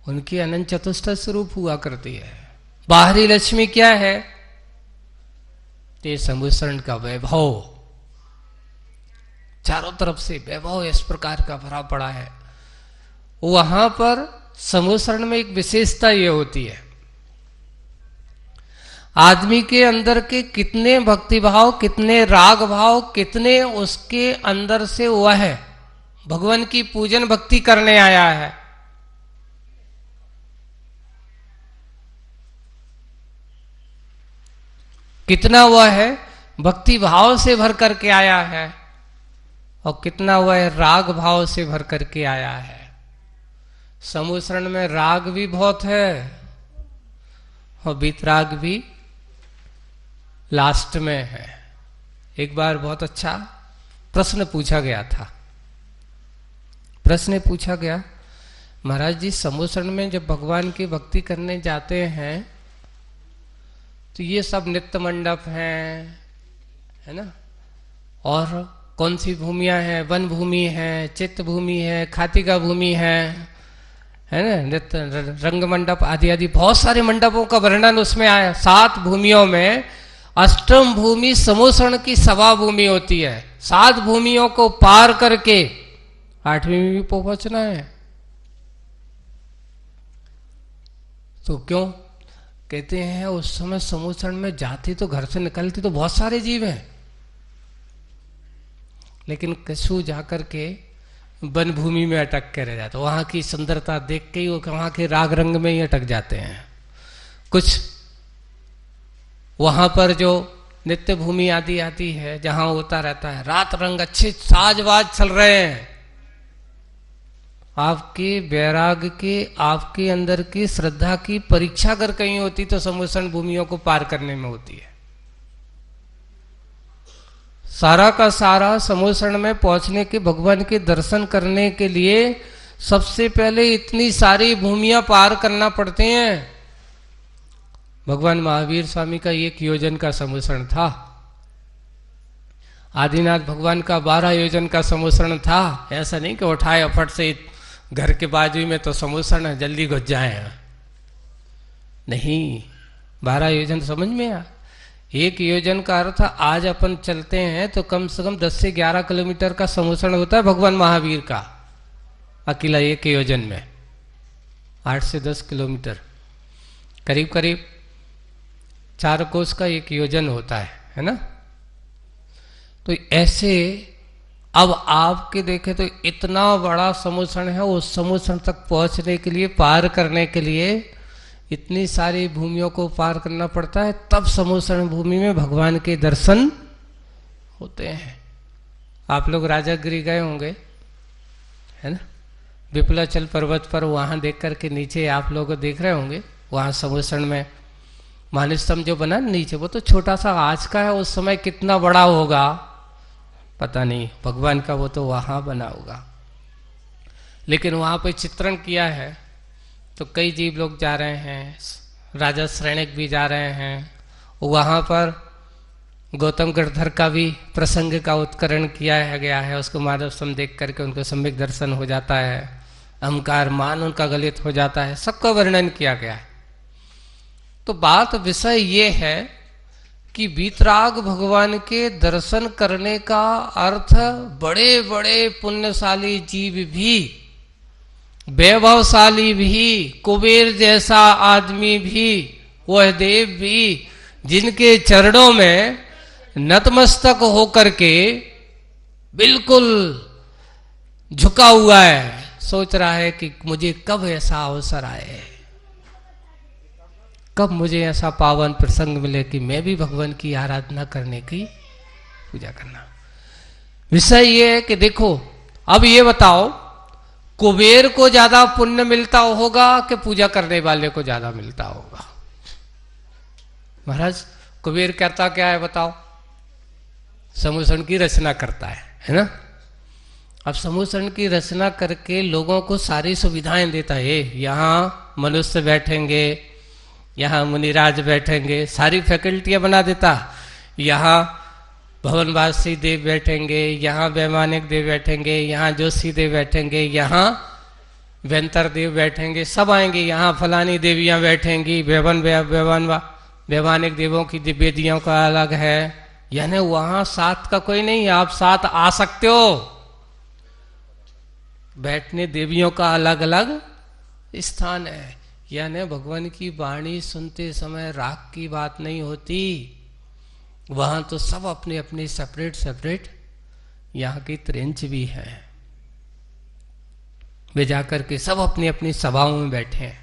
उनकी अनंत चतुष्ट स्वरूप हुआ करती है। बाहरी लक्ष्मी क्या है? ये संभूषण का वैभव, चारों तरफ से वैभव इस प्रकार का भरा पड़ा है। वहां पर संभूषण में एक विशेषता ये होती है, आदमी के अंदर के कितने भक्ति भाव, कितने राग भाव, कितने उसके अंदर से वह है भगवान की पूजन भक्ति करने आया है, कितना वह है भक्ति भाव से भर करके आया है और कितना वह राग भाव से भर करके आया है। संभूषण में राग भी बहुत है और वीतराग भी लास्ट में है। एक बार बहुत अच्छा प्रश्न पूछा गया था। प्रश्न पूछा गया, महाराज जी संभूषण में जब भगवान की भक्ति करने जाते हैं तो ये सब नित्य मंडप हैं, है ना, और कौन सी भूमियां हैं? वन भूमि है, चित्त भूमि है, खातिका भूमि है ना, नित्य रंग मंडप आदि आदि बहुत सारे मंडपों का वर्णन उसमें आया। 7 भूमियों में अष्टम भूमि संभूषण की सभा भूमि होती है। 7 भूमियों को पार करके 8वीं में भी पहुंचना है। तो क्यों कहते हैं उस समय संभूषण में जाती तो घर से निकलती तो बहुत सारे जीव हैं, लेकिन कछु जाकर के वन भूमि में अटक के रह जाते, वहां की सुंदरता देख के ही वहां के राग रंग में ही अटक जाते हैं। कुछ वहां पर जो नित्य भूमि आदि आती है जहां होता रहता है रात रंग, अच्छे साजवाज चल रहे हैं, आपके वैराग्य के, आपके अंदर की श्रद्धा की परीक्षा अगर कहीं होती तो समोषण भूमियों को पार करने में होती है। सारा का सारा समोषण में पहुंचने के, भगवान के दर्शन करने के लिए सबसे पहले इतनी सारी भूमियां पार करना पड़ते हैं। भगवान महावीर स्वामी का 1 योजन का समोषण था, आदिनाथ भगवान का 12 योजन का समोषण था। ऐसा नहीं कि उठाए फट से घर के बाजू में तो समोषण है, जल्दी घुस जाए, नहीं, 12 योजन समझ में आ। 1 योजन का अर्थ आज अपन चलते हैं तो कम से कम 10 से 11 किलोमीटर का समोषण होता है भगवान महावीर का, अकेला 1 योजन में 8 से 10 किलोमीटर, करीब करीब 4 कोस का 1 योजन होता है ना। तो ऐसे अब आपके देखें तो इतना बड़ा समोषण है, उस समोषण तक पहुंचने के लिए, पार करने के लिए इतनी सारी भूमियों को पार करना पड़ता है, तब समोषण भूमि में भगवान के दर्शन होते हैं। आप लोग राजागिरी गए होंगे, है ना, विपुलाचल पर्वत पर, वहां देख करके नीचे आप लोग देख रहे होंगे, वहां समोषण में महानिस्तंभ जो बना नीचे, वो तो छोटा सा आज का है, उस समय कितना बड़ा होगा पता नहीं, भगवान का वो तो वहां बना होगा। लेकिन वहां पे चित्रण किया है तो कई जीव लोग जा रहे हैं, राजा श्रेणिक भी जा रहे हैं, वहां पर गौतम गिरधर का भी प्रसंग का उत्करण किया गया है। उसको माधव सम देख करके उनको सम्यक दर्शन हो जाता है, अहंकार मान उनका गलित हो जाता है, सबका वर्णन किया गया है। तो बात विषय ये है कि वीतराग भगवान के दर्शन करने का अर्थ बड़े बड़े पुण्यशाली जीव भी, वैभवशाली भी, कुबेर जैसा आदमी भी, वह देव भी, जिनके चरणों में नतमस्तक होकर के बिल्कुल झुका हुआ है, सोच रहा है कि मुझे कब ऐसा अवसर आए, कब मुझे ऐसा पावन प्रसंग मिले कि मैं भी भगवान की आराधना करने की, पूजा करना। विषय ये है कि देखो, अब ये बताओ, कुबेर को ज्यादा पुण्य मिलता होगा कि पूजा करने वाले को ज्यादा मिलता होगा? महाराज कुबेर करता क्या है बताओ? समोषण की रचना करता है ना। अब समोषण की रचना करके लोगों को सारी सुविधाएं देता है, यहाँ मनुष्य बैठेंगे, यहाँ मुनिराज बैठेंगे, सारी फैकल्टियां बना देता, यहाँ भवनवासी देव बैठेंगे, यहाँ वैमानिक देव बैठेंगे, यहाँ जोशी देव बैठेंगे, यहाँ व्यंतर देव बैठेंगे, सब आएंगे, यहाँ फलानी देवियां बैठेंगी, वैमानिक देवों की वेदियों का अलग है, यानी वहां साथ का कोई नहीं, आप साथ आ सकते हो, बैठने देवियों का अलग अलग स्थान है। यानी भगवान की वाणी सुनते समय राग की बात नहीं होती, वहां तो सब अपने अपने सेपरेट सेपरेट यहाँ की त्रेंच भी है, वे जाकर के सब अपनी अपनी सभाओं में बैठे हैं।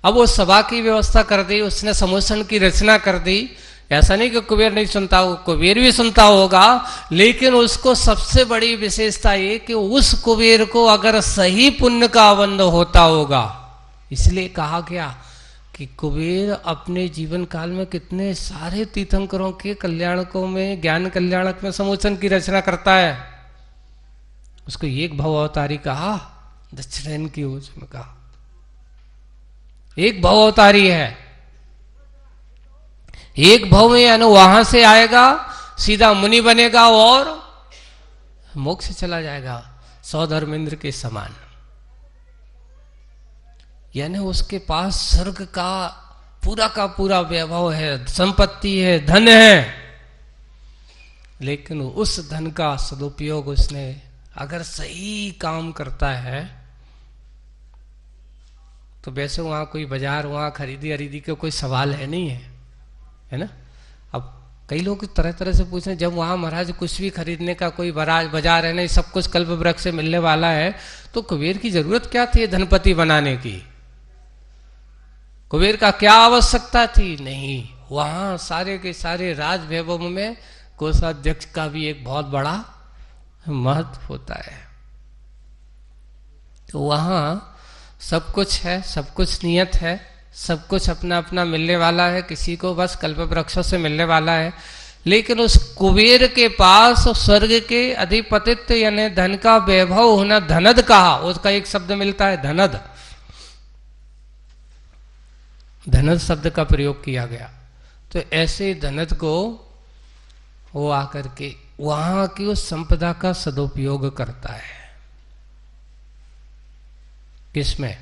अब वो सभा की व्यवस्था कर दी, उसने समोषण की रचना कर दी। ऐसा नहीं कि कुबेर नहीं सुनता हो, कुबेर भी सुनता होगा, लेकिन उसको सबसे बड़ी विशेषता ये कि उस कुबेर को अगर सही पुण्य का आबंध होता होगा, इसलिए कहा गया कि कुबेर अपने जीवन काल में कितने सारे तीर्थंकरों के कल्याणकों में, ज्ञान कल्याणक में समोषण की रचना करता है। उसको एक भव अवतारी कहा, दक्षिणायन की ओर में कहा, एक भव अवतारी है, एक भव में यानी वहां से आएगा, सीधा मुनि बनेगा और मोक्ष चला जाएगा, सौधर्मेंद्र के समान। यानी उसके पास स्वर्ग का पूरा वैभव है, संपत्ति है, धन है, लेकिन उस धन का सदुपयोग उसने अगर सही काम करता है तो वैसे वहां कोई बाजार, वहां खरीदी अरीदी का कोई सवाल है नहीं है ना। अब कई लोग तरह तरह से पूछ रहे हैं, जब वहां महाराज कुछ भी खरीदने का कोई बाजार है नहीं, सब कुछ कल्प वृक्ष से मिलने वाला है, तो कुबेर की जरूरत क्या थी धनपति बनाने की? कुबेर का क्या आवश्यकता थी? नहीं, वहां सारे के सारे राज वैभव में कोषाध्यक्ष का भी एक बहुत बड़ा महत्व होता है। तो वहाँ सब कुछ है, सब कुछ नियत है, सब कुछ अपना अपना मिलने वाला है, किसी को बस कल्प वृक्षों से मिलने वाला है। लेकिन उस कुबेर के पास स्वर्ग के अधिपतित्व यानी धन का वैभव होना, धनद कहा, उसका एक शब्द मिलता है धनद, धनद शब्द का प्रयोग किया गया। तो ऐसे धनद को वो आकर के वहां की उस संपदा का सदुपयोग करता है। किसमें?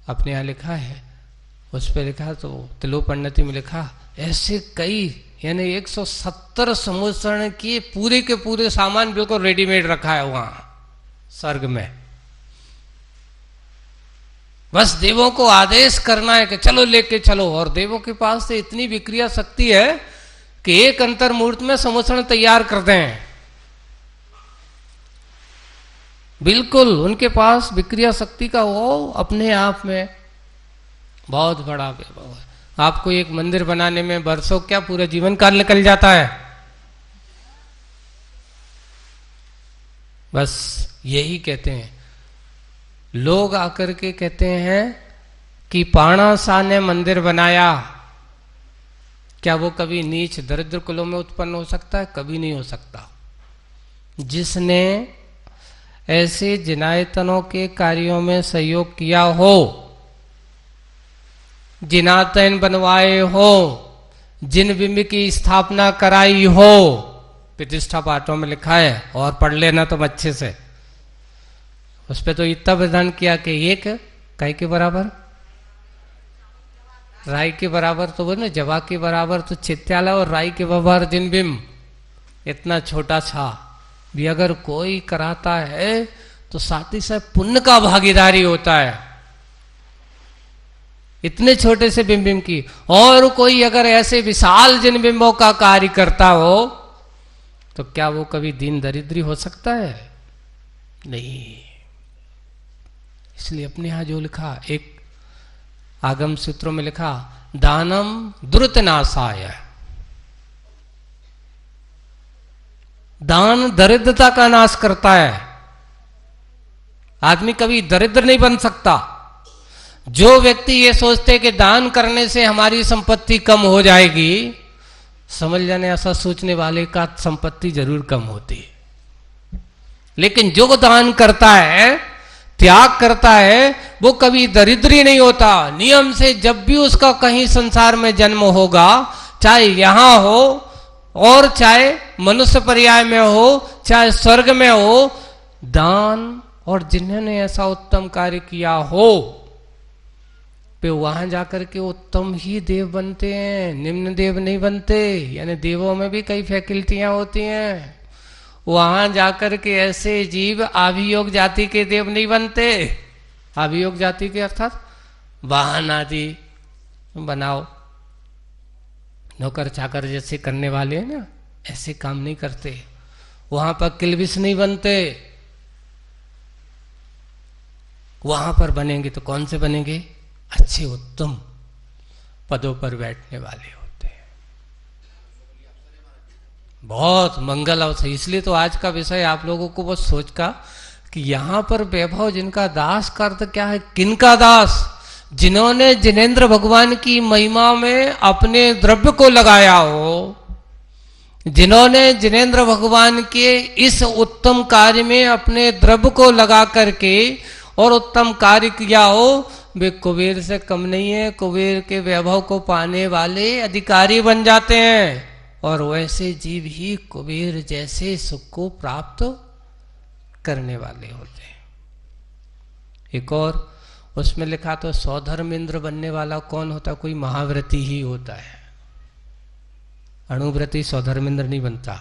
अपने यहां लिखा है, उस पर लिखा तो तिलोपन्नति में लिखा, ऐसे कई यानी 170 संवत्सरण के पूरे सामान बिल्कुल रेडीमेड रखा है वहां स्वर्ग में। बस देवों को आदेश करना है कि चलो लेके चलो, और देवों के पास से इतनी विक्रिया शक्ति है कि एक अंतर्मूर्त में संवत्सरण तैयार करते हैं। बिल्कुल उनके पास विक्रिया शक्ति का वो अपने आप में बहुत बड़ा वैभव है। आपको एक मंदिर बनाने में वर्षों क्या पूरा जीवन काल निकल जाता है। बस यही कहते हैं लोग आकर के, कहते हैं कि पाणा शाह ने मंदिर बनाया, क्या वो कभी नीच दरिद्र कुलों में उत्पन्न हो सकता है? कभी नहीं हो सकता। जिसने ऐसे जिनायतनों के कार्यों में सहयोग किया हो, जिनातन बनवाए हो, जिन बिंब की स्थापना कराई हो, प्रतिष्ठा पाठों में लिखा है, और पढ़ लेना तुम अच्छे से। उस पर तो इतना विधान किया कि एक काय के बराबर, राय के बराबर, तो बोले ना जवा के बराबर, तो चित्यालय और राय के बराबर जिन बिंब, इतना छोटा सा भी अगर कोई कराता है तो साथ ही साथ पुण्य का भागीदारी होता है, इतने छोटे से बिंब की। और कोई अगर ऐसे विशाल जिन बिंबों का कार्य करता हो तो क्या वो कभी दीन दरिद्री हो सकता है? नहीं। इसलिए अपने यहां जो लिखा, एक आगम सूत्रों में लिखा, दानम द्रुत नाशाय, दान दरिद्रता का नाश करता है। आदमी कभी दरिद्र नहीं बन सकता। जो व्यक्ति ये सोचते कि दान करने से हमारी संपत्ति कम हो जाएगी, समझ जाने ऐसा सोचने वाले का संपत्ति जरूर कम होती है। लेकिन जो दान करता है, त्याग करता है, वो कभी दरिद्री नहीं होता। नियम से जब भी उसका कहीं संसार में जन्म होगा, चाहे यहां हो और चाहे मनुष्य पर्याय में हो, चाहे स्वर्ग में हो, दान और जिन्होंने ऐसा उत्तम कार्य किया हो वे वहां जाकर के उत्तम ही देव बनते हैं, निम्न देव नहीं बनते। यानी देवों में भी कई फैकल्टियां होती हैं। वहां जाकर के ऐसे जीव अभियोग जाति के देव नहीं बनते। अभियोग जाति के अर्थात वाहन आदि बनाओ, नौकर चाकर जैसे करने वाले हैं ना, ऐसे काम नहीं करते। वहां पर किलबिश नहीं बनते। वहां पर बनेंगे तो कौन से बनेंगे? अच्छे उत्तम पदों पर बैठने वाले होते हैं। बहुत मंगल अवसर। इसलिए तो आज का विषय आप लोगों को बस सोच का कि यहां पर वैभव जिनका दास का अर्थ क्या है? किनका दास? जिन्होंने जिनेंद्र भगवान की महिमा में अपने द्रव्य को लगाया हो, जिन्होंने जिनेंद्र भगवान के इस उत्तम कार्य में अपने द्रव्य को लगा करके और उत्तम कार्य किया हो, वे कुबेर से कम नहीं है। कुबेर के वैभव को पाने वाले अधिकारी बन जाते हैं। और वैसे जीव ही कुबेर जैसे सुख को प्राप्त करने वाले होते हैं। एक और उसमें लिखा तो सौधर्मेंद्र बनने वाला कौन होता? कोई महाव्रती ही होता है। अणुव्रती सौधर्मेंद्र नहीं बनता।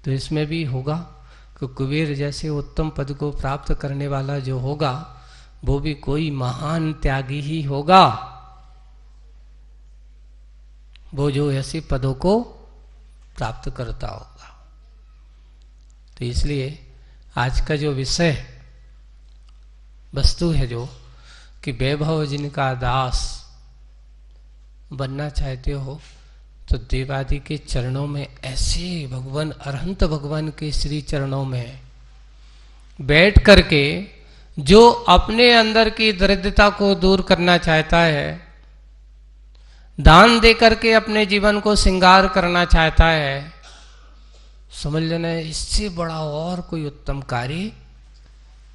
तो इसमें भी होगा कि कुबेर जैसे उत्तम पद को प्राप्त करने वाला जो होगा वो भी कोई महान त्यागी ही होगा, वो जो ऐसे पदों को प्राप्त करता होगा। तो इसलिए आज का जो विषय वस्तु है जो कि वैभव जिनका दास बनना चाहते हो तो देवादि के चरणों में ऐसे भगवान अरहंत भगवान के श्री चरणों में बैठ करके जो अपने अंदर की दरिद्रता को दूर करना चाहता है, दान दे करके अपने जीवन को श्रृंगार करना चाहता है, समझ लेना इससे बड़ा और कोई उत्तम कार्य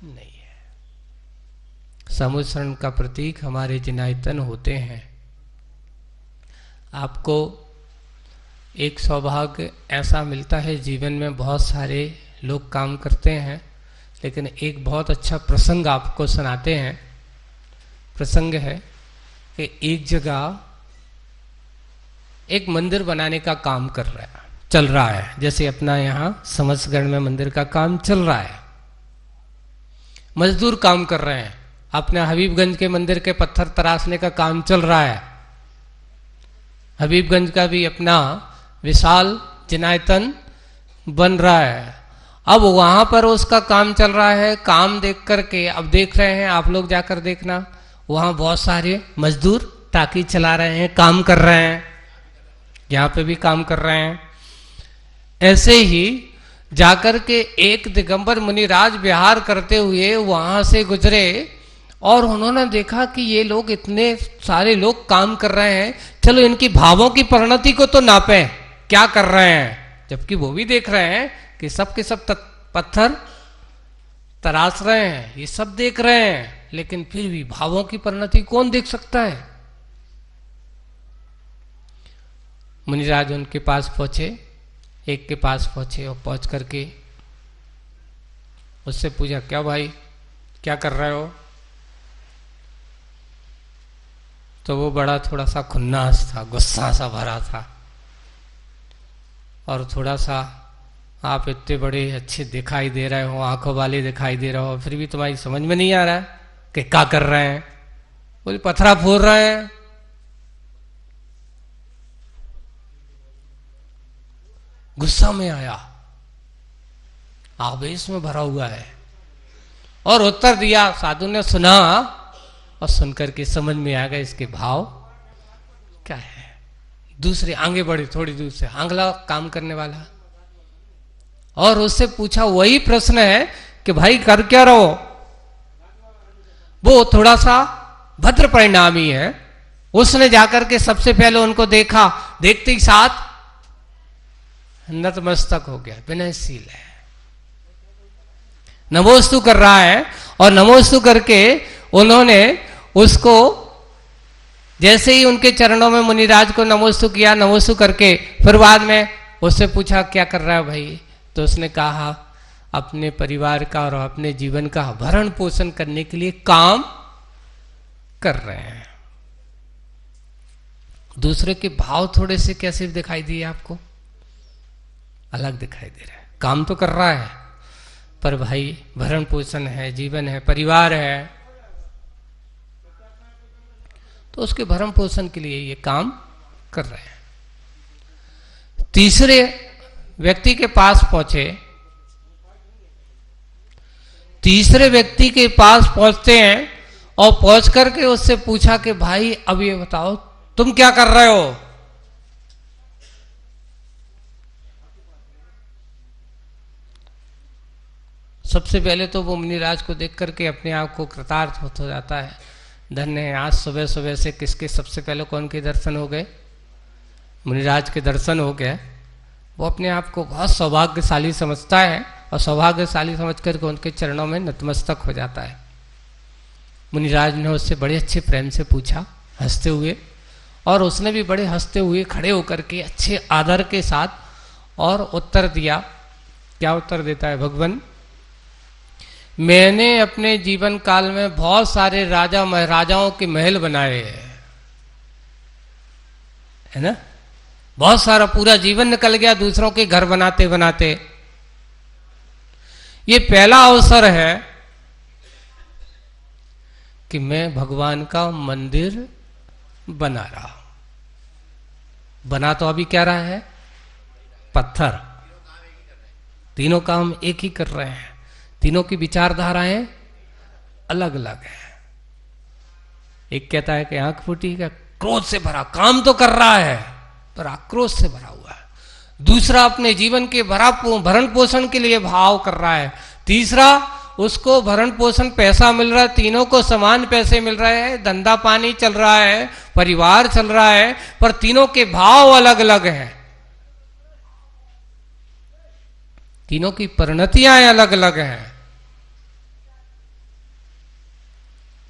नहीं है। समूह शरण का प्रतीक हमारे जिनायतन होते हैं। आपको एक सौभाग्य ऐसा मिलता है जीवन में, बहुत सारे लोग काम करते हैं, लेकिन एक बहुत अच्छा प्रसंग आपको सुनाते हैं। प्रसंग है कि एक जगह एक मंदिर बनाने का काम चल रहा है। जैसे अपना यहाँ समस्तगढ़ में मंदिर का काम चल रहा है, मजदूर काम कर रहे हैं। अपने हबीबगंज के मंदिर के पत्थर तराशने का काम चल रहा है। हबीबगंज का भी अपना विशाल जिनायतन बन रहा है। अब वहां पर उसका काम चल रहा है। काम देख करके अब देख रहे हैं, आप लोग जाकर देखना, वहां बहुत सारे मजदूर टाकी चला रहे हैं, काम कर रहे हैं, यहाँ पे भी काम कर रहे हैं। ऐसे ही जाकर के एक दिगंबर मुनिराज विहार करते हुए वहां से गुजरे और उन्होंने देखा कि ये लोग इतने सारे लोग काम कर रहे हैं, चलो इनकी भावों की परिणति को तो नापें, क्या कर रहे हैं। जबकि वो भी देख रहे हैं कि सब के सब पत्थर तराश रहे हैं, ये सब देख रहे हैं, लेकिन फिर भी भावों की परिणति कौन देख सकता है। मुनिराज उनके पास पहुंचे, एक के पास पहुंचे और पहुंच करके उससे पूछा, क्या भाई क्या कर रहे हो। तो वो बड़ा थोड़ा सा खुन्नास था, गुस्सा सा भरा था, और थोड़ा सा, आप इतने बड़े अच्छे दिखाई दे रहे हो, आंखों वाले दिखाई दे रहे हो, फिर भी तुम्हारी समझ में नहीं आ रहा है कि क्या कर रहे हैं। बोले पत्थरा फोड़ रहे हैं। गुस्सा में आया, आवेश में भरा हुआ है, और उत्तर दिया। साधु ने सुना और सुनकर के समझ में आ गया इसके भाव क्या है। दूसरे आगे बढ़े, थोड़ी दूर से आंगला काम करने वाला, और उससे पूछा वही प्रश्न है कि भाई कर क्या रहो। वो थोड़ा सा भद्र परिणामी है, उसने जाकर के सबसे पहले उनको देखा, देखते ही साथ नतमस्तक हो गया, विनयशील है, नमोस्तु कर रहा है। और नमोस्तु करके उन्होंने उसको, जैसे ही उनके चरणों में मुनिराज को नमोस्तु किया, नमोस्तु करके फिर बाद में उससे पूछा क्या कर रहा है भाई। तो उसने कहा अपने परिवार का और अपने जीवन का भरण पोषण करने के लिए काम कर रहे हैं। दूसरे के भाव थोड़े से कैसे दिखाई दिए आपको, अलग दिखाई दे रहा है। काम तो कर रहा है, पर भाई भरण पोषण है, जीवन है, परिवार है, तो उसके भरण पोषण के लिए ये काम कर रहे हैं। तीसरे व्यक्ति के पास पहुंचे, तीसरे व्यक्ति के पास पहुंचते हैं और पहुंच करके उससे पूछा कि भाई अब ये बताओ तुम क्या कर रहे हो। सबसे पहले तो वो मुनिराज को देख करके अपने आप को कृतार्थ हो जाता है, धन्य है। आज सुबह सुबह से किसके सबसे पहले कौन के दर्शन हो गए, मुनिराज के दर्शन हो गए। वो अपने आप को बहुत सौभाग्यशाली समझता है और सौभाग्यशाली समझ करके उनके चरणों में नतमस्तक हो जाता है। मुनिराज ने उससे बड़े अच्छे प्रेम से पूछा हंसते हुए, और उसने भी बड़े हंसते हुए खड़े होकर के अच्छे आदर के साथ और उत्तर दिया। क्या उत्तर देता है भगवान, मैंने अपने जीवन काल में बहुत सारे राजा महाराजाओं के महल बनाए हैं, है ना, बहुत सारा पूरा जीवन निकल गया दूसरों के घर बनाते बनाते। ये पहला अवसर है कि मैं भगवान का मंदिर बना रहा हूं। बना तो अभी क्या रहा है, पत्थर। तीनों काम एक ही कर रहे हैं, तीनों की विचारधाराएं अलग अलग है। एक कहता है कि आंख फूटी का क्रोध से भरा, काम तो कर रहा है पर आक्रोश से भरा हुआ है। दूसरा अपने जीवन के भरण पोषण के लिए भाव कर रहा है। तीसरा उसको भरण पोषण पैसा मिल रहा है, तीनों को समान पैसे मिल रहे हैं, धंधा पानी चल रहा है, परिवार चल रहा है, पर तीनों के भाव अलग अलग हैं, तीनों की परिणतियां अलग अलग हैं।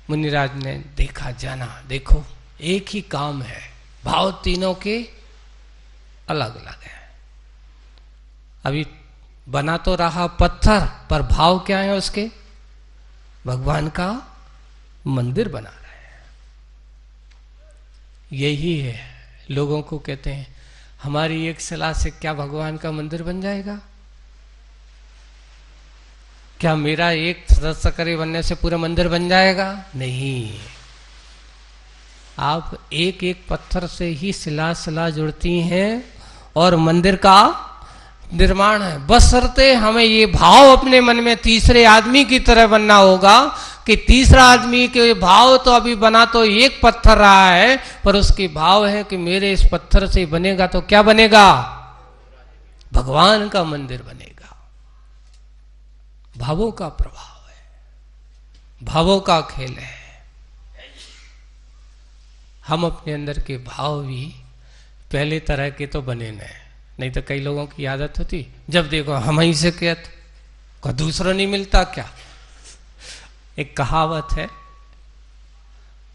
मुनिराज ने देखा, जाना, देखो एक ही काम है, भाव तीनों के अलग अलग है। अभी बना तो रहा पत्थर, पर भाव क्या है उसके? भगवान का मंदिर बना रहे हैं। यही है, लोगों को कहते हैं हमारी एक सलाह से क्या भगवान का मंदिर बन जाएगा? क्या मेरा एक सदस्य बनने से पूरा मंदिर बन जाएगा? नहीं। आप एक एक पत्थर से ही शिला जुड़ती हैं और मंदिर का निर्माण है। बशर्ते हमें ये भाव अपने मन में तीसरे आदमी की तरह बनना होगा कि तीसरा आदमी के भाव तो अभी बना तो एक पत्थर रहा है, पर उसके भाव है कि मेरे इस पत्थर से बनेगा तो क्या बनेगा? भगवान का मंदिर बनेगा। भावों का प्रभाव है, भावों का खेल है। हम अपने अंदर के भाव भी पहले तरह के तो बने नहीं तो कई लोगों की आदत होती, जब देखो हम ही से कहते, कोई दूसरा नहीं मिलता क्या? एक कहावत है,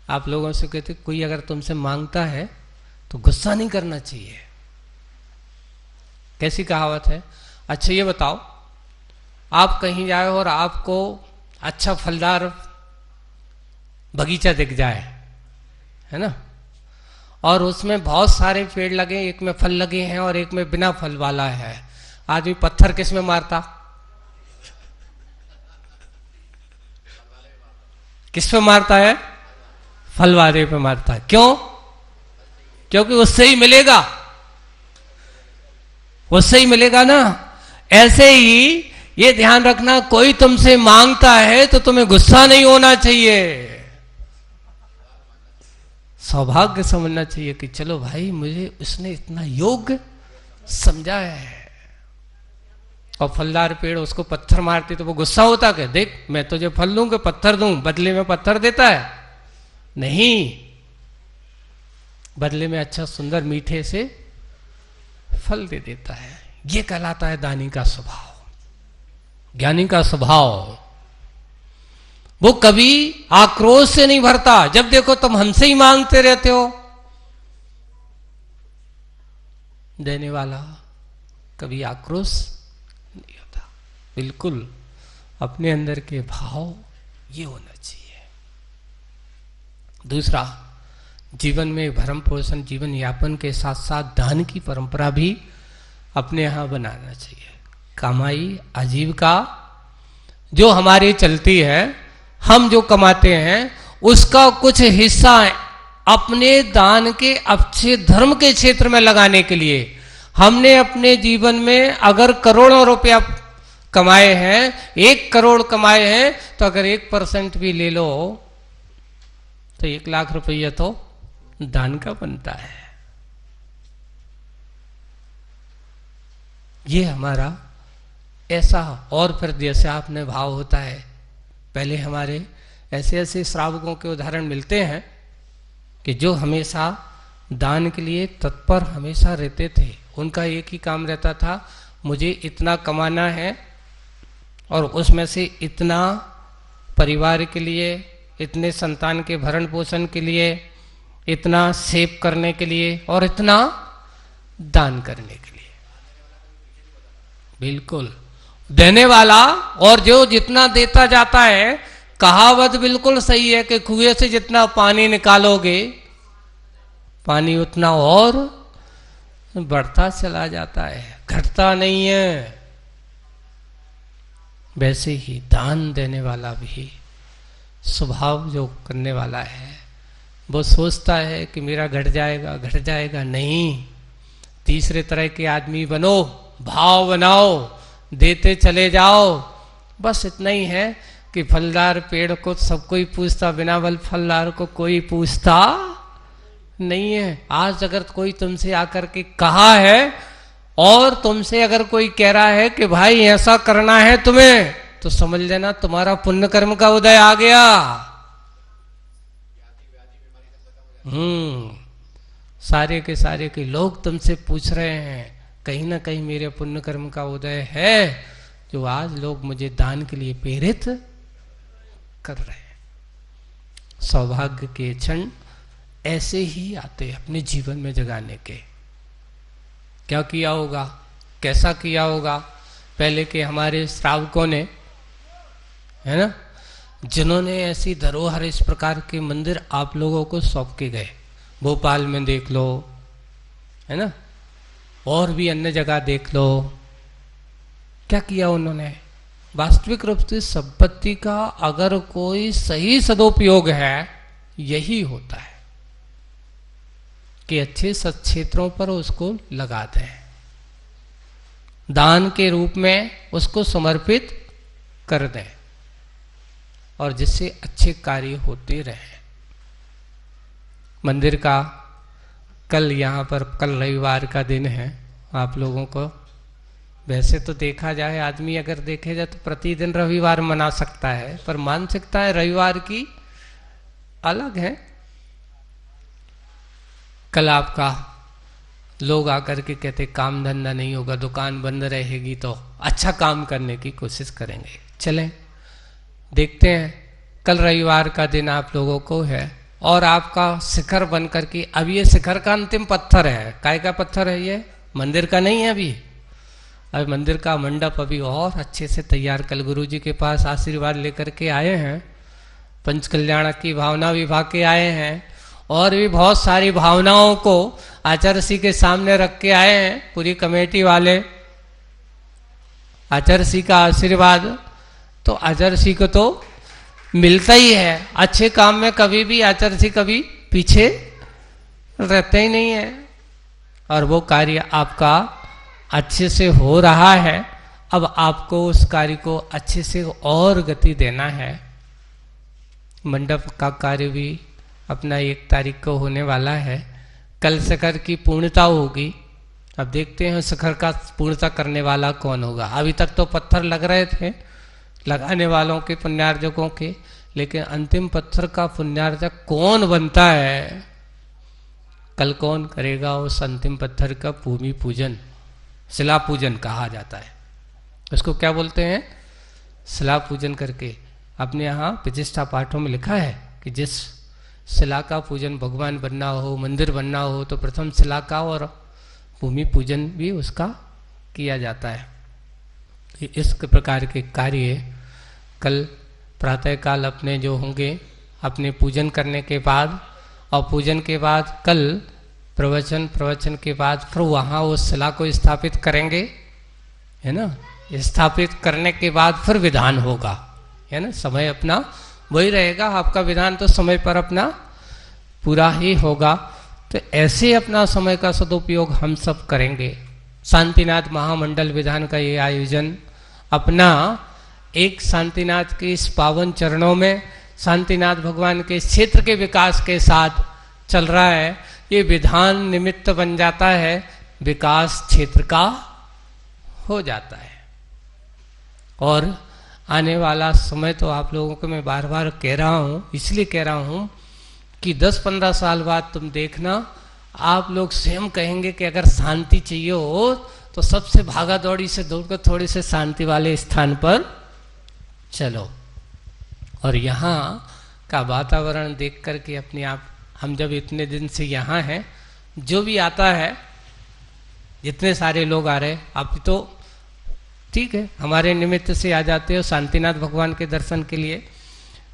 आप लोगों से कहते कोई अगर तुमसे मांगता है तो गुस्सा नहीं करना चाहिए। कैसी कहावत है? अच्छा ये बताओ, आप कहीं जाए और आपको अच्छा फलदार बगीचा दिख जाए, है ना, और उसमें बहुत सारे पेड़ लगे, एक में फल लगे हैं और एक में बिना फल वाला है, आदमी पत्थर किस में मारता? किस पे मारता है? फल वाले पे मारता है। क्यों? क्योंकि उससे ही मिलेगा, उससे ही मिलेगा ना। ऐसे ही ये ध्यान रखना, कोई तुमसे मांगता है तो तुम्हें गुस्सा नहीं होना चाहिए, सौभाग्य समझना चाहिए कि चलो भाई मुझे उसने इतना योग्य समझा है। और फलदार पेड़ उसको पत्थर मारते तो वो गुस्सा होता कि देख मैं तुझे फल दूं कि पत्थर दूं, बदले में पत्थर देता है? नहीं, बदले में अच्छा सुंदर मीठे से फल दे देता है। ये कहलाता है दानी का स्वभाव, ज्ञानी का स्वभाव। वो कभी आक्रोश से नहीं भरता, जब देखो तुम हमसे ही मांगते रहते हो। देने वाला कभी आक्रोश नहीं होता, बिल्कुल अपने अंदर के भाव ये होना चाहिए। दूसरा, जीवन में भरण पोषण जीवन यापन के साथ साथ दान की परंपरा भी अपने यहां बनाना चाहिए। कमाई आजीविका जो हमारी चलती है, हम जो कमाते हैं उसका कुछ हिस्सा अपने दान के अच्छे धर्म के क्षेत्र में लगाने के लिए, हमने अपने जीवन में अगर करोड़ों रुपया कमाए हैं, 1 करोड़ कमाए हैं, तो अगर 1% भी ले लो तो 1 लाख रुपया तो दान का बनता है। ये हमारा ऐसा। और फिर जैसे आपने भाव होता है, पहले हमारे ऐसे ऐसे श्रावकों के उदाहरण मिलते हैं कि जो हमेशा दान के लिए तत्पर हमेशा रहते थे। उनका एक ही काम रहता था, मुझे इतना कमाना है और उसमें से इतना परिवार के लिए, इतने संतान के भरण पोषण के लिए, इतना सेव करने के लिए और इतना दान करने के लिए। बिल्कुल देने वाला और जो जितना देता जाता है, कहावत बिल्कुल सही है कि कुएं से जितना पानी निकालोगे पानी उतना और बढ़ता चला जाता है, घटता नहीं है। वैसे ही दान देने वाला भी स्वभाव जो करने वाला है वो सोचता है कि मेरा घट जाएगा। नहीं, तीसरे तरह के आदमी बनो, भाव बनाओ, देते चले जाओ। बस इतना ही है कि फलदार पेड़ को सब कोई पूछता, बिना बल फलदार को कोई पूछता नहीं है। आज अगर कोई तुमसे आकर के कहा है और तुमसे अगर कोई कह रहा है कि भाई ऐसा करना है तुम्हें, तो समझ लेना तुम्हारा पुण्य कर्म का उदय आ गया। सारे के लोग तुमसे पूछ रहे हैं, कहीं ना कहीं मेरे पुण्य कर्म का उदय है, जो आज लोग मुझे दान के लिए प्रेरित कर रहे हैं। सौभाग्य के क्षण ऐसे ही आते अपने जीवन में जगाने के। क्या किया होगा, कैसा किया होगा पहले के हमारे श्रावकों ने, है ना, जिन्होंने ऐसी धरोहर इस प्रकार के मंदिर आप लोगों को सौंप के गए। भोपाल में देख लो, है ना, और भी अन्य जगह देख लो। क्या किया उन्होंने? वास्तविक रूप से संपत्ति का अगर कोई सही सदुपयोग है, यही होता है कि अच्छे सत्क्षेत्रों पर उसको लगा दें, दान के रूप में उसको समर्पित कर दें, और जिससे अच्छे कार्य होते रहे। मंदिर का कल यहाँ पर, कल रविवार का दिन है, आप लोगों को वैसे तो देखा जाए, आदमी अगर देखे जाए तो प्रतिदिन रविवार मना सकता है, पर मानसिकता है रविवार की अलग है। कल आपका लोग आकर के कहते काम धंधा नहीं होगा, दुकान बंद रहेगी, तो अच्छा काम करने की कोशिश करेंगे। चलें देखते हैं, कल रविवार का दिन आप लोगों को है, और आपका शिखर बन करके, अब ये शिखर का अंतिम पत्थर है। काय का पत्थर है ये? मंदिर का नहीं है अभी। अब मंदिर का मंडप अभी और अच्छे से तैयार, कल गुरु जी के पास आशीर्वाद लेकर के आए हैं, पंच कल्याण की भावना विभाग के आए हैं, और भी बहुत सारी भावनाओं को आचार्य श्री के सामने रख के आए हैं। पूरी कमेटी वाले आचार्य श्री का आशीर्वाद तो आचार्य श्री को तो मिलता ही है। अच्छे काम में कभी भी आचार्य श्री कभी पीछे रहते ही नहीं है, और वो कार्य आपका अच्छे से हो रहा है। अब आपको उस कार्य को अच्छे से और गति देना है। मंडप का कार्य भी अपना 1 तारीख को होने वाला है। कल शिखर की पूर्णता होगी। अब देखते हैं शिखर का पूर्णता करने वाला कौन होगा। अभी तक तो पत्थर लग रहे थे लगाने वालों के, पुण्यार्जकों के, लेकिन अंतिम पत्थर का पुण्यार्जक कौन बनता है, कल कौन करेगा उस अंतिम पत्थर का भूमि पूजन, शिला पूजन कहा जाता है। उसको क्या बोलते हैं? शिला पूजन करके अपने यहाँ प्रतिष्ठा पाठों में लिखा है कि जिस शिला का पूजन भगवान बनना हो, मंदिर बनना हो, तो प्रथम शिला का और भूमि पूजन भी उसका किया जाता है। इस प्रकार के कार्य कल प्रातःकाल अपने जो होंगे, अपने पूजन करने के बाद, और पूजन के बाद कल प्रवचन के बाद फिर वहाँ उस शिला को स्थापित करेंगे, है ना। स्थापित करने के बाद फिर विधान होगा, है ना। समय अपना वही रहेगा, आपका विधान तो समय पर अपना पूरा ही होगा। तो ऐसे अपना समय का सदुपयोग हम सब करेंगे। शांतिनाथ महामंडल विधान का ये आयोजन अपना एक शांतिनाथ के इस पावन चरणों में, शांतिनाथ भगवान के क्षेत्र के विकास के साथ चल रहा है। ये विधान निमित्त बन जाता है, विकास क्षेत्र का हो जाता है। और आने वाला समय तो आप लोगों को मैं बार बार कह रहा हूँ, इसलिए कह रहा हूँ कि 10-15 साल बाद तुम देखना, आप लोग स्वयं कहेंगे कि अगर शांति चाहिए हो तो सबसे भागा दौड़ी से दौड़कर थोड़े से शांति वाले स्थान पर चलो। और यहाँ का वातावरण देख करके अपने आप, हम जब इतने दिन से यहाँ हैं, जो भी आता है, जितने सारे लोग आ रहे, आप तो ठीक है हमारे निमित्त से आ जाते हो शांतिनाथ भगवान के दर्शन के लिए।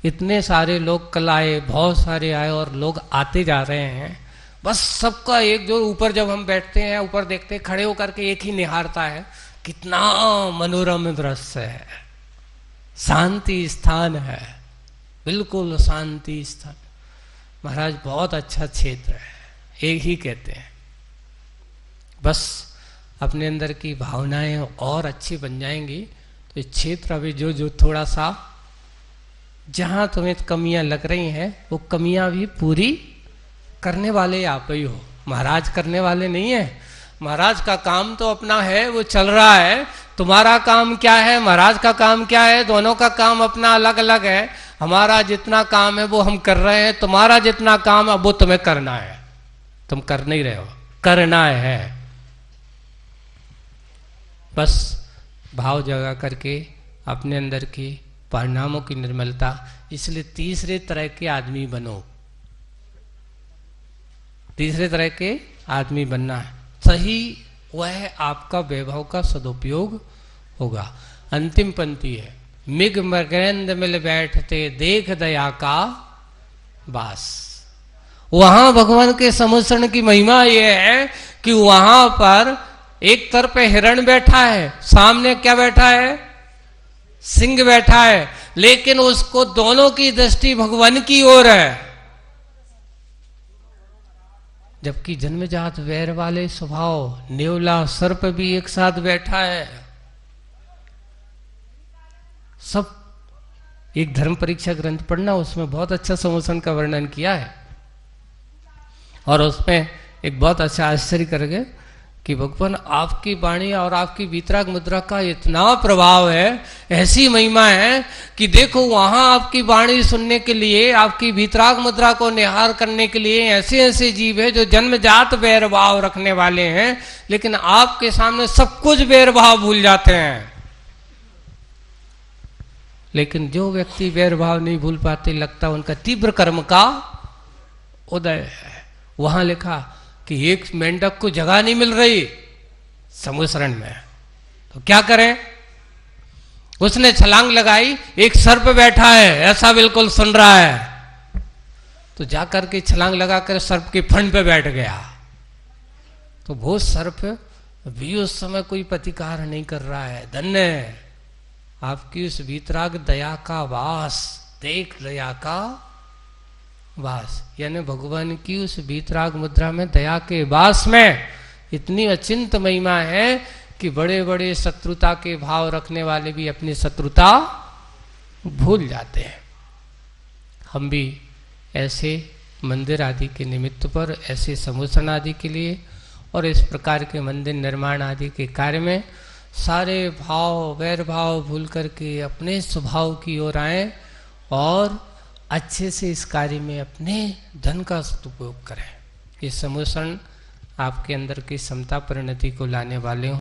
इतने सारे लोग कल आए, बहुत सारे आए, और लोग आते जा रहे हैं। बस सबका एक जो ऊपर जब हम बैठते हैं, ऊपर देखते हैं, खड़े होकर के एक ही निहारता है, कितना मनोरम दृश्य है, शांति स्थान है, बिल्कुल शांति स्थान। महाराज बहुत अच्छा क्षेत्र है, एक ही कहते हैं। बस अपने अंदर की भावनाएं और अच्छी बन जाएंगी तो इस क्षेत्र अभी जो थोड़ा सा जहां तुम्हें कमियां लग रही हैं, वो कमियां भी पूरी करने वाले आप ही हो। महाराज करने वाले नहीं है। महाराज का काम तो अपना है, वो चल रहा है, तुम्हारा काम क्या है, महाराज का काम क्या है, दोनों का काम अपना अलग अलग है। हमारा जितना काम है वो हम कर रहे हैं, तुम्हारा जितना काम है वो तुम्हें करना है। तुम कर नहीं रहे हो, करना है। बस भाव जगा करके अपने अंदर की परिणामों की निर्मलता, इसलिए तीसरे तरह के आदमी बनो। तीसरे तरह के आदमी बनना है, सही वह आपका वैभव का सदुपयोग होगा। अंतिम पंक्ति है, मिग मृगेंद्र मिल बैठते देख दया का बास। वहां भगवान के समुद्रण की महिमा यह है कि वहां पर एक तरफ हिरण बैठा है, सामने क्या बैठा है, सिंह बैठा है, लेकिन उसको दोनों की दृष्टि भगवान की ओर है। जबकि जन्मजात वैर वाले स्वभाव नेवला सर्प भी एक साथ बैठा है। सब एक धर्म परीक्षा ग्रंथ पढ़ना, उसमें बहुत अच्छा समुद्रण का वर्णन किया है। और उसमें एक बहुत अच्छा आश्चर्य करके कि भगवान आपकी वाणी और आपकी वीतराग मुद्रा का इतना प्रभाव है, ऐसी महिमा है कि देखो वहां आपकी वाणी सुनने के लिए, आपकी वीतराग मुद्रा को निहार करने के लिए ऐसे ऐसे जीव है जो जन्मजात वैरभाव रखने वाले हैं, लेकिन आपके सामने सब कुछ वैरभाव भूल जाते हैं। लेकिन जो व्यक्ति वैरभाव नहीं भूल पाते, लगता उनका तीव्र कर्म का उदय है। वहां लिखा कि एक मेंढक को जगह नहीं मिल रही समुद्रण में, तो क्या करें, उसने छलांग लगाई, एक सर्प बैठा है ऐसा बिल्कुल सुन रहा है, तो जाकर के छलांग लगाकर सर्प के फंड पे बैठ गया। तो वो सर्प भी उस समय कोई प्रतिकार नहीं कर रहा है। धन्य है आपकी उस वीतराग दया का वास, देख दया का वास, यानी भगवान की उस वीतराग मुद्रा में, दया के वास में इतनी अचिंत महिमा है कि बड़े बड़े शत्रुता के भाव रखने वाले भी अपनी शत्रुता भूल जाते हैं। हम भी ऐसे मंदिर आदि के निमित्त पर, ऐसे समुद्रण आदि के लिए और इस प्रकार के मंदिर निर्माण आदि के कार्य में सारे भाव वैर भाव भूल करके अपने स्वभाव की ओर आए और अच्छे से इस कार्य में अपने धन का सदुपयोग करें। ये समुद्रण आपके अंदर की समता परिणति को लाने वाले हों।